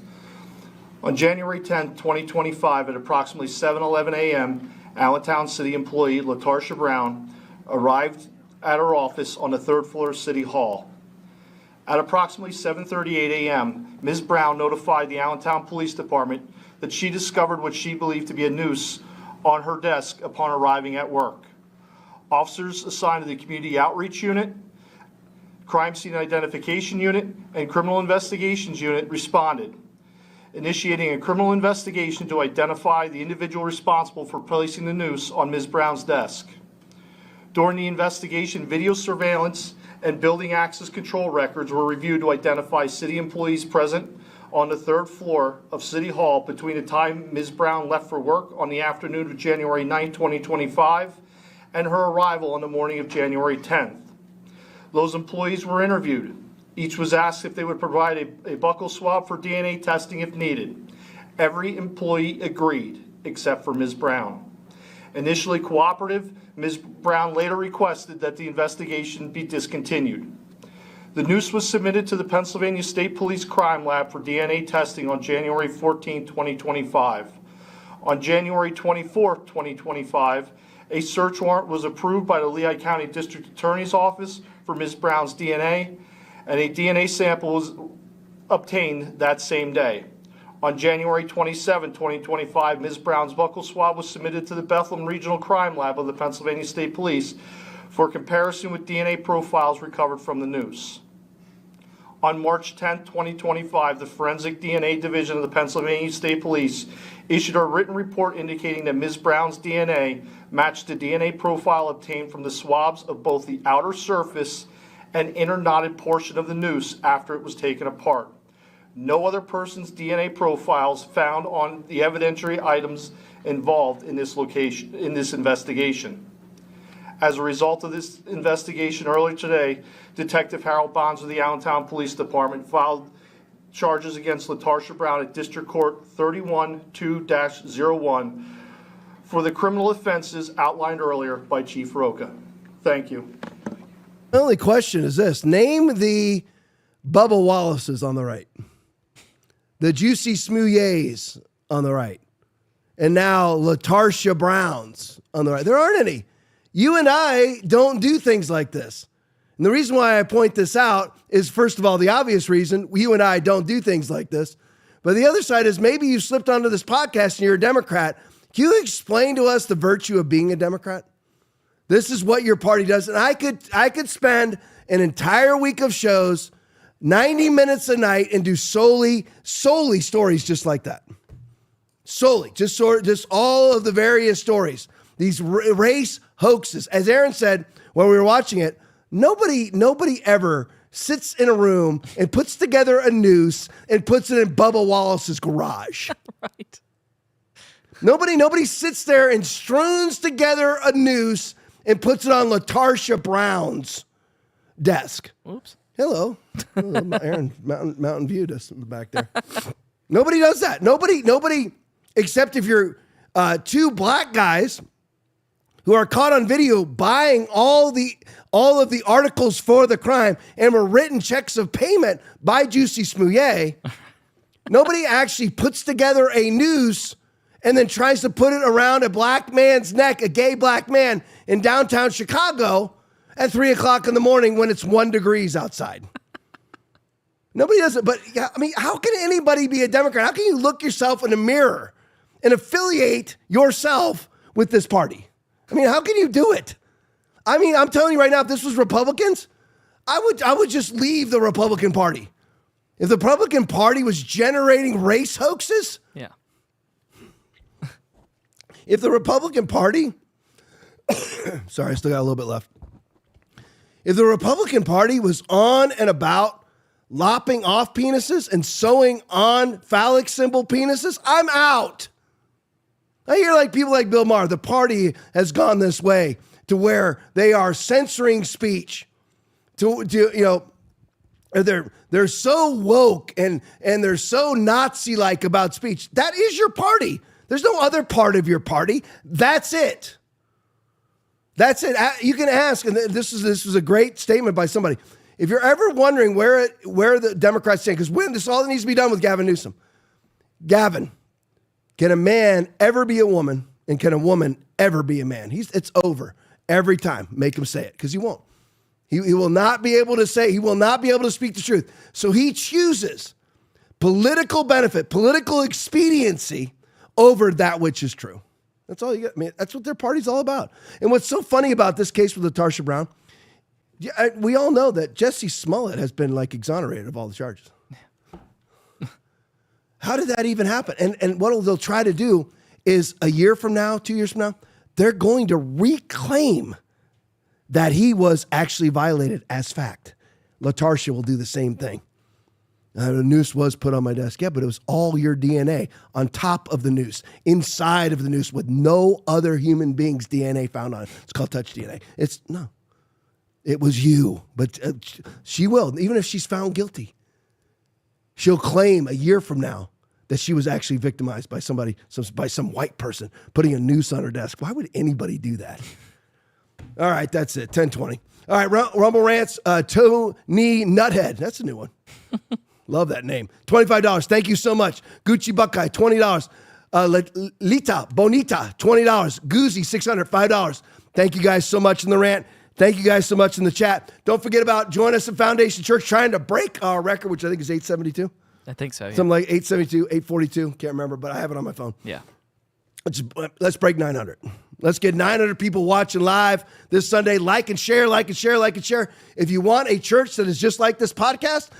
On January 10, 2025, at approximately 7:11 a.m., Allentown City employee LaTarsha Brown arrived at her office on the 3rd floor of City Hall. At approximately 7:38 a.m., Ms. Brown notified the Allentown Police Department that she discovered what she believed to be a noose on her desk upon arriving at work. Officers assigned to the Community Outreach Unit, Crime Scene Identification Unit, and Criminal Investigations Unit responded, initiating a criminal investigation to identify the individual responsible for placing the noose on Ms. Brown's desk. During the investigation, video surveillance and building access control records were reviewed to identify city employees present on the third floor of City Hall between the time Ms. Brown left for work on the afternoon of January 9, 2025, and her arrival on the morning of January 10th. Those employees were interviewed. Each was asked if they would provide a buccal swab for DNA testing if needed. Every employee agreed, except for Ms. Brown. Initially cooperative, Ms. Brown later requested that the investigation be discontinued. The noose was submitted to the Pennsylvania State Police Crime Lab for DNA testing on January 14, 2025. On January 24, 2025, a search warrant was approved by the Lehigh County District Attorney's Office for Ms. Brown's DNA, and a DNA sample was obtained that same day. On January 27, 2025, Ms. Brown's buccal swab was submitted to the Bethlehem Regional Crime Lab of the Pennsylvania State Police for comparison with DNA profiles recovered from the noose. On March 10, 2025, the Forensic DNA Division of the Pennsylvania State Police issued a written report indicating that Ms. Brown's DNA matched the DNA profile obtained from the swabs of both the outer surface and inner knotted portion of the noose after it was taken apart. No other person's DNA profiles found on the evidentiary items involved in this investigation. As a result of this investigation earlier today, Detective Harold Bonds of the Allentown Police Department filed charges against LaTarsha Brown at District Court 31-2-01 for the criminal offenses outlined earlier by Chief Roca. Thank you. The only question is this. Name the Bubba Wallaces on the right, the Juicy Smouilles on the right, and now LaTarsha Browns on the right. There aren't any. You and I don't do things like this. And the reason why I point this out is, first of all, the obvious reason you and I don't do things like this. But the other side is maybe you slipped onto this podcast and you're a Democrat. Can you explain to us the virtue of being a Democrat? This is what your party does. And I could spend an entire week of shows, 90 minutes a night, and do solely stories just like that. Solely, just all of the various stories. These race hoaxes. As Aaron said when we were watching it, nobody ever sits in a room and puts together a noose and puts it in Bubba Wallace's garage. Right. Nobody sits there and strews together a noose and puts it on LaTarsha Brown's desk. Oops. Hello. Aaron, Mountain View just back there. Nobody does that. Nobody, except if you're two black guys who are caught on video buying all of the articles for the crime and were written checks of payment by Juicy Smouillet. Nobody actually puts together a noose and then tries to put it around a black man's neck, a gay black man in downtown Chicago at 3:00 in the morning when it's 1 degree outside. Nobody does it. But yeah, I mean, how can anybody be a Democrat? How can you look yourself in the mirror and affiliate yourself with this party? I mean, how can you do it? I mean, I'm telling you right now, if this was Republicans, I would just leave the Republican Party. If the Republican Party was generating race hoaxes, yeah. If the Republican Party, sorry, I still got a little bit left. If the Republican Party was on and about lopping off penises and sewing on phallic symbol penises, I'm out. I hear like people like Bill Maher, the party has gone this way to where they are censoring speech. They're so woke and they're so Nazi-like about speech. That is your party. There's no other part of your party. That's it. That's it. You can ask, and this was a great statement by somebody. If you're ever wondering where the Democrats stand, because when this all that needs to be done with Gavin Newsom. Gavin, can a man ever be a woman, and can a woman ever be a man? It's over every time. Make him say it, because he won't. He will not be able to say. He will not be able to speak the truth. So he chooses political benefit, political expediency over that which is true. That's all you get. I mean, that's what their party's all about. And what's so funny about this case with LaTarsha Brown, we all know that Jussie Smollett has been like exonerated of all the charges. How did that even happen? And what they'll try to do is a year from now, 2 years from now, they're going to reclaim that he was actually violated as fact. LaTarsha will do the same thing. The noose was put on my desk, yeah, but it was all your DNA on top of the noose, inside of the noose with no other human being's DNA found on it. It's called touch DNA. It was you, but she will, even if she's found guilty, she'll claim a year from now that she was actually victimized by somebody, by some white person putting a noose on her desk. Why would anybody do that? All right, that's it, 10:20. All right, Rumble Rants, Tony Nuthead. That's a new one. Love that name. $25. Thank you so much. Gucci Buckeye, $20. Lita Bonita, $20. Goozy, $600, $5. Thank you guys so much in the rant. Thank you guys so much in the chat. Don't forget about join us at Foundation Church, trying to break our record, which I think is 872. I think so. Yeah. Something like 872, 842. Can't remember, but I have it on my phone. Yeah. Let's break 900. Let's get 900 people watching live this Sunday. Like and share, like and share, like and share. If you want a church that is just like this podcast,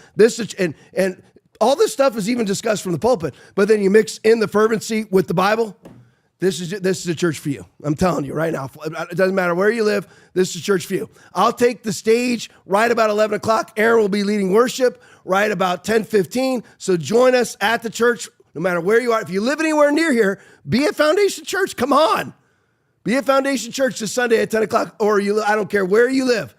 and all this stuff is even discussed from the pulpit, but then you mix in the fervency with the Bible, this is a church for you. I'm telling you right now. It doesn't matter where you live. This is a church for you. I'll take the stage right about 11 o'clock. Aaron will be leading worship right about 10:15. So join us at the church, no matter where you are. If you live anywhere near here, be at Foundation Church. Come on. Be at Foundation Church this Sunday at 10 o'clock, or I don't care where you live.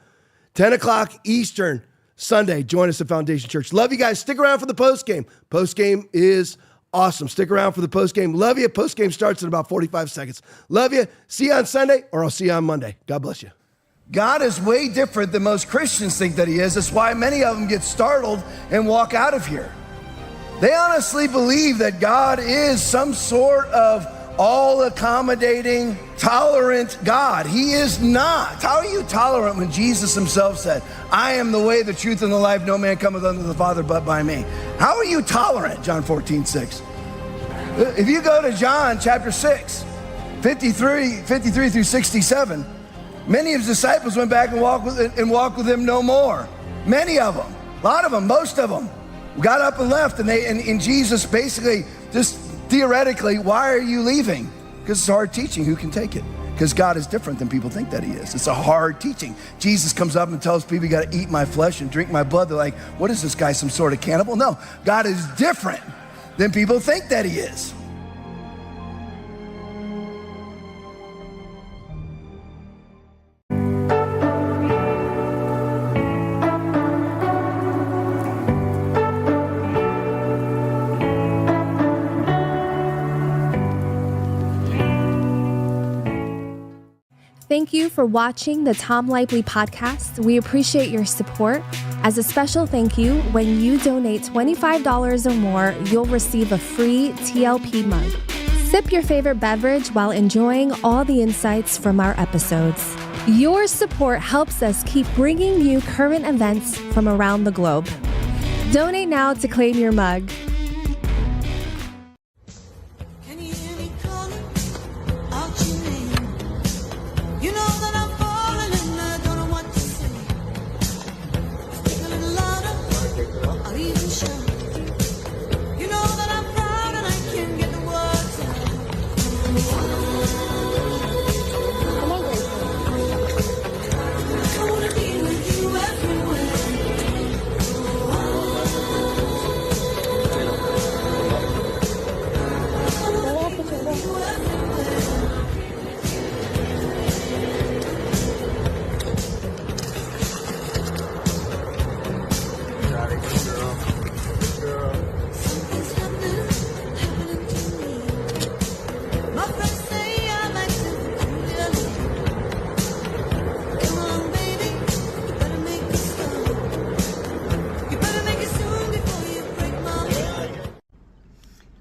10 o'clock Eastern Sunday. Join us at Foundation Church. Love you guys. Stick around for the postgame. Postgame is awesome. Stick around for the postgame. Love you. Postgame starts in about 45 seconds. Love you. See you on Sunday, or I'll see you on Monday. God bless you. God is way different than most Christians think that he is. That's why many of them get startled and walk out of here. They honestly believe that God is some sort of all-accommodating, tolerant God. He is not. How are you tolerant when Jesus himself said, I am the way, the truth, and the life. No man cometh unto the Father but by me. How are you tolerant? John 14:6. If you go to John chapter 6, 53 through 67, many of his disciples went back and walked with him no more. Many of them, a lot of them, most of them, got up and left, and Jesus basically just theoretically, why are you leaving? Because it's hard teaching. Who can take it? Because God is different than people think that he is. It's a hard teaching. Jesus comes up and tells people, you got to eat my flesh and drink my blood. They're like, what is this guy, some sort of cannibal? No, God is different than people think that he is. Thank you for watching the Tom Laipply podcast. We appreciate your support. As a special thank you, when you donate $25 or more, you'll receive a free TLP mug. Sip your favorite beverage while enjoying all the insights from our episodes. Your support helps us keep bringing you current events from around the globe. Donate now to claim your mug.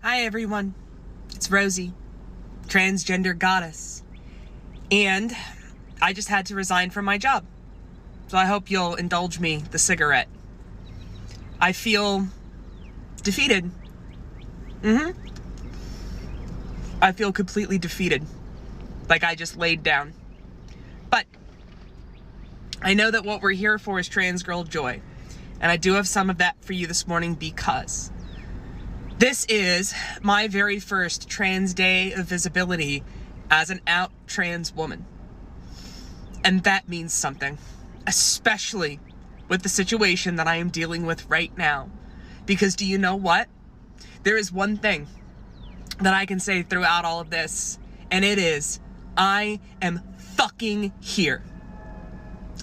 Hi everyone, it's Rosie, transgender goddess, and I just had to resign from my job, so I hope you'll indulge me the cigarette. I feel defeated. I feel completely defeated. Like I just laid down. But I know that what we're here for is trans girl joy. And I do have some of that for you this morning because this is my very first trans day of visibility as an out trans woman. And that means something, especially with the situation that I am dealing with right now. Because do you know what? There is one thing that I can say throughout all of this, and it is, I am fucking here.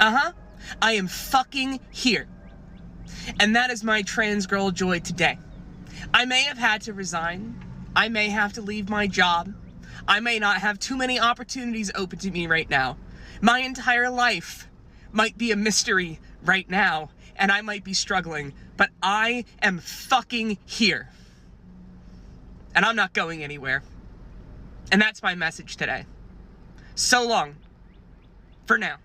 I am fucking here. And that is my trans girl joy today. I may have had to resign. I may have to leave my job. I may not have too many opportunities open to me right now. My entire life might be a mystery right now, and I might be struggling, but I am fucking here. And I'm not going anywhere. And that's my message today. So long. For now.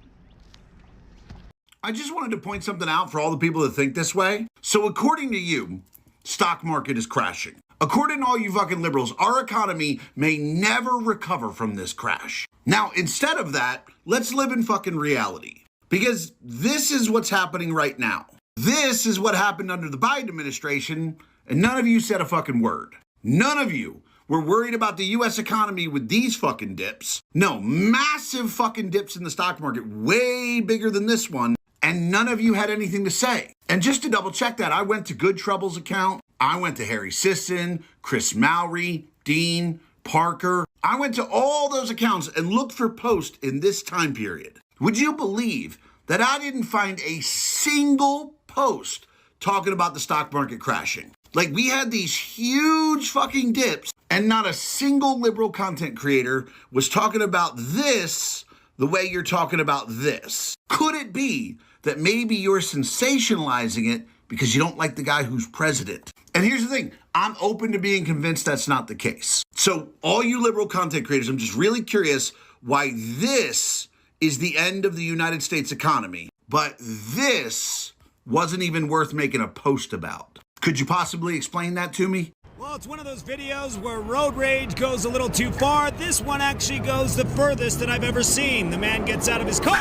I just wanted to point something out for all the people that think this way. So according to you, stock market is crashing. According to all you fucking liberals, our economy may never recover from this crash. Now, instead of that, let's live in fucking reality. Because this is what's happening right now. This is what happened under the Biden administration, and none of you said a fucking word. None of you were worried about the U.S. economy with these fucking dips. No, massive fucking dips in the stock market, way bigger than this one, and none of you had anything to say. And just to double check that, I went to Good Trouble's account. I went to Harry Sisson, Chris Mowry, Dean, Parker. I went to all those accounts and looked for posts in this time period. Would you believe that I didn't find a single post talking about the stock market crashing? Like, we had these huge fucking dips and not a single liberal content creator was talking about this the way you're talking about this. Could it be that maybe you're sensationalizing it because you don't like the guy who's president? And here's the thing, I'm open to being convinced that's not the case. So all you liberal content creators, I'm just really curious why this is the end of the United States economy, but this wasn't even worth making a post about. Could you possibly explain that to me? Well, it's one of those videos where road rage goes a little too far. This one actually goes the furthest that I've ever seen. The man gets out of his car,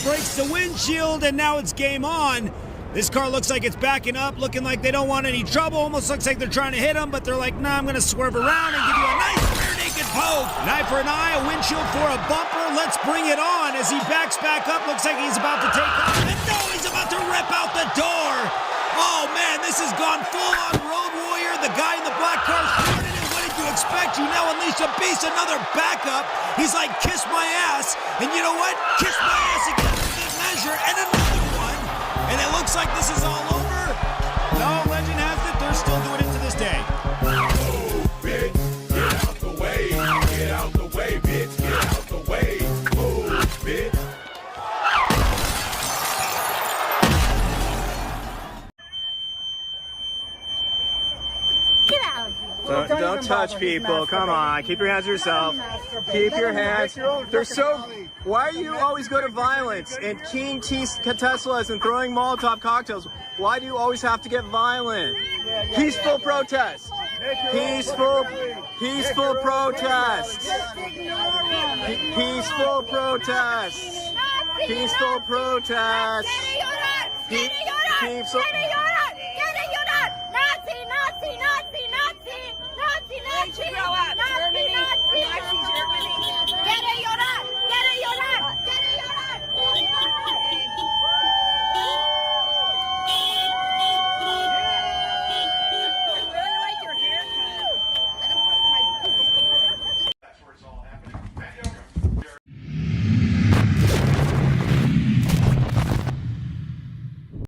breaks the windshield, and now it's game on. This car looks like it's backing up, looking like they don't want any trouble. Almost looks like they're trying to hit him, but they're like, nah, I'm going to swerve around and give you a nice rear naked poke. An eye for an eye, a windshield for a bumper. Let's bring it on. As he backs back up, looks like he's about to take off. And no, he's about to rip out the door. Oh, man, this has gone full-on road warrior. The guy in the black car started it. What did you expect? You now unleash a beast, another backup. He's like, kiss my ass. And you know what? Kiss my ass again for good measure. And another one. And it looks like this is all over. No, legend has it, they're still doing it to this day. Move, bitch. Get out the way. Get out the way, bitch. Get out the way. Move, bitch. Don't touch people. Come on. Keep your hands to yourself. Keep your hands. They're so... Why do you always go to violence and keying Teslas and throwing Molotov cocktails? Why do you always have to get violent? Peaceful protest. Peaceful protests. Peaceful protests. Peaceful protests. Peaceful.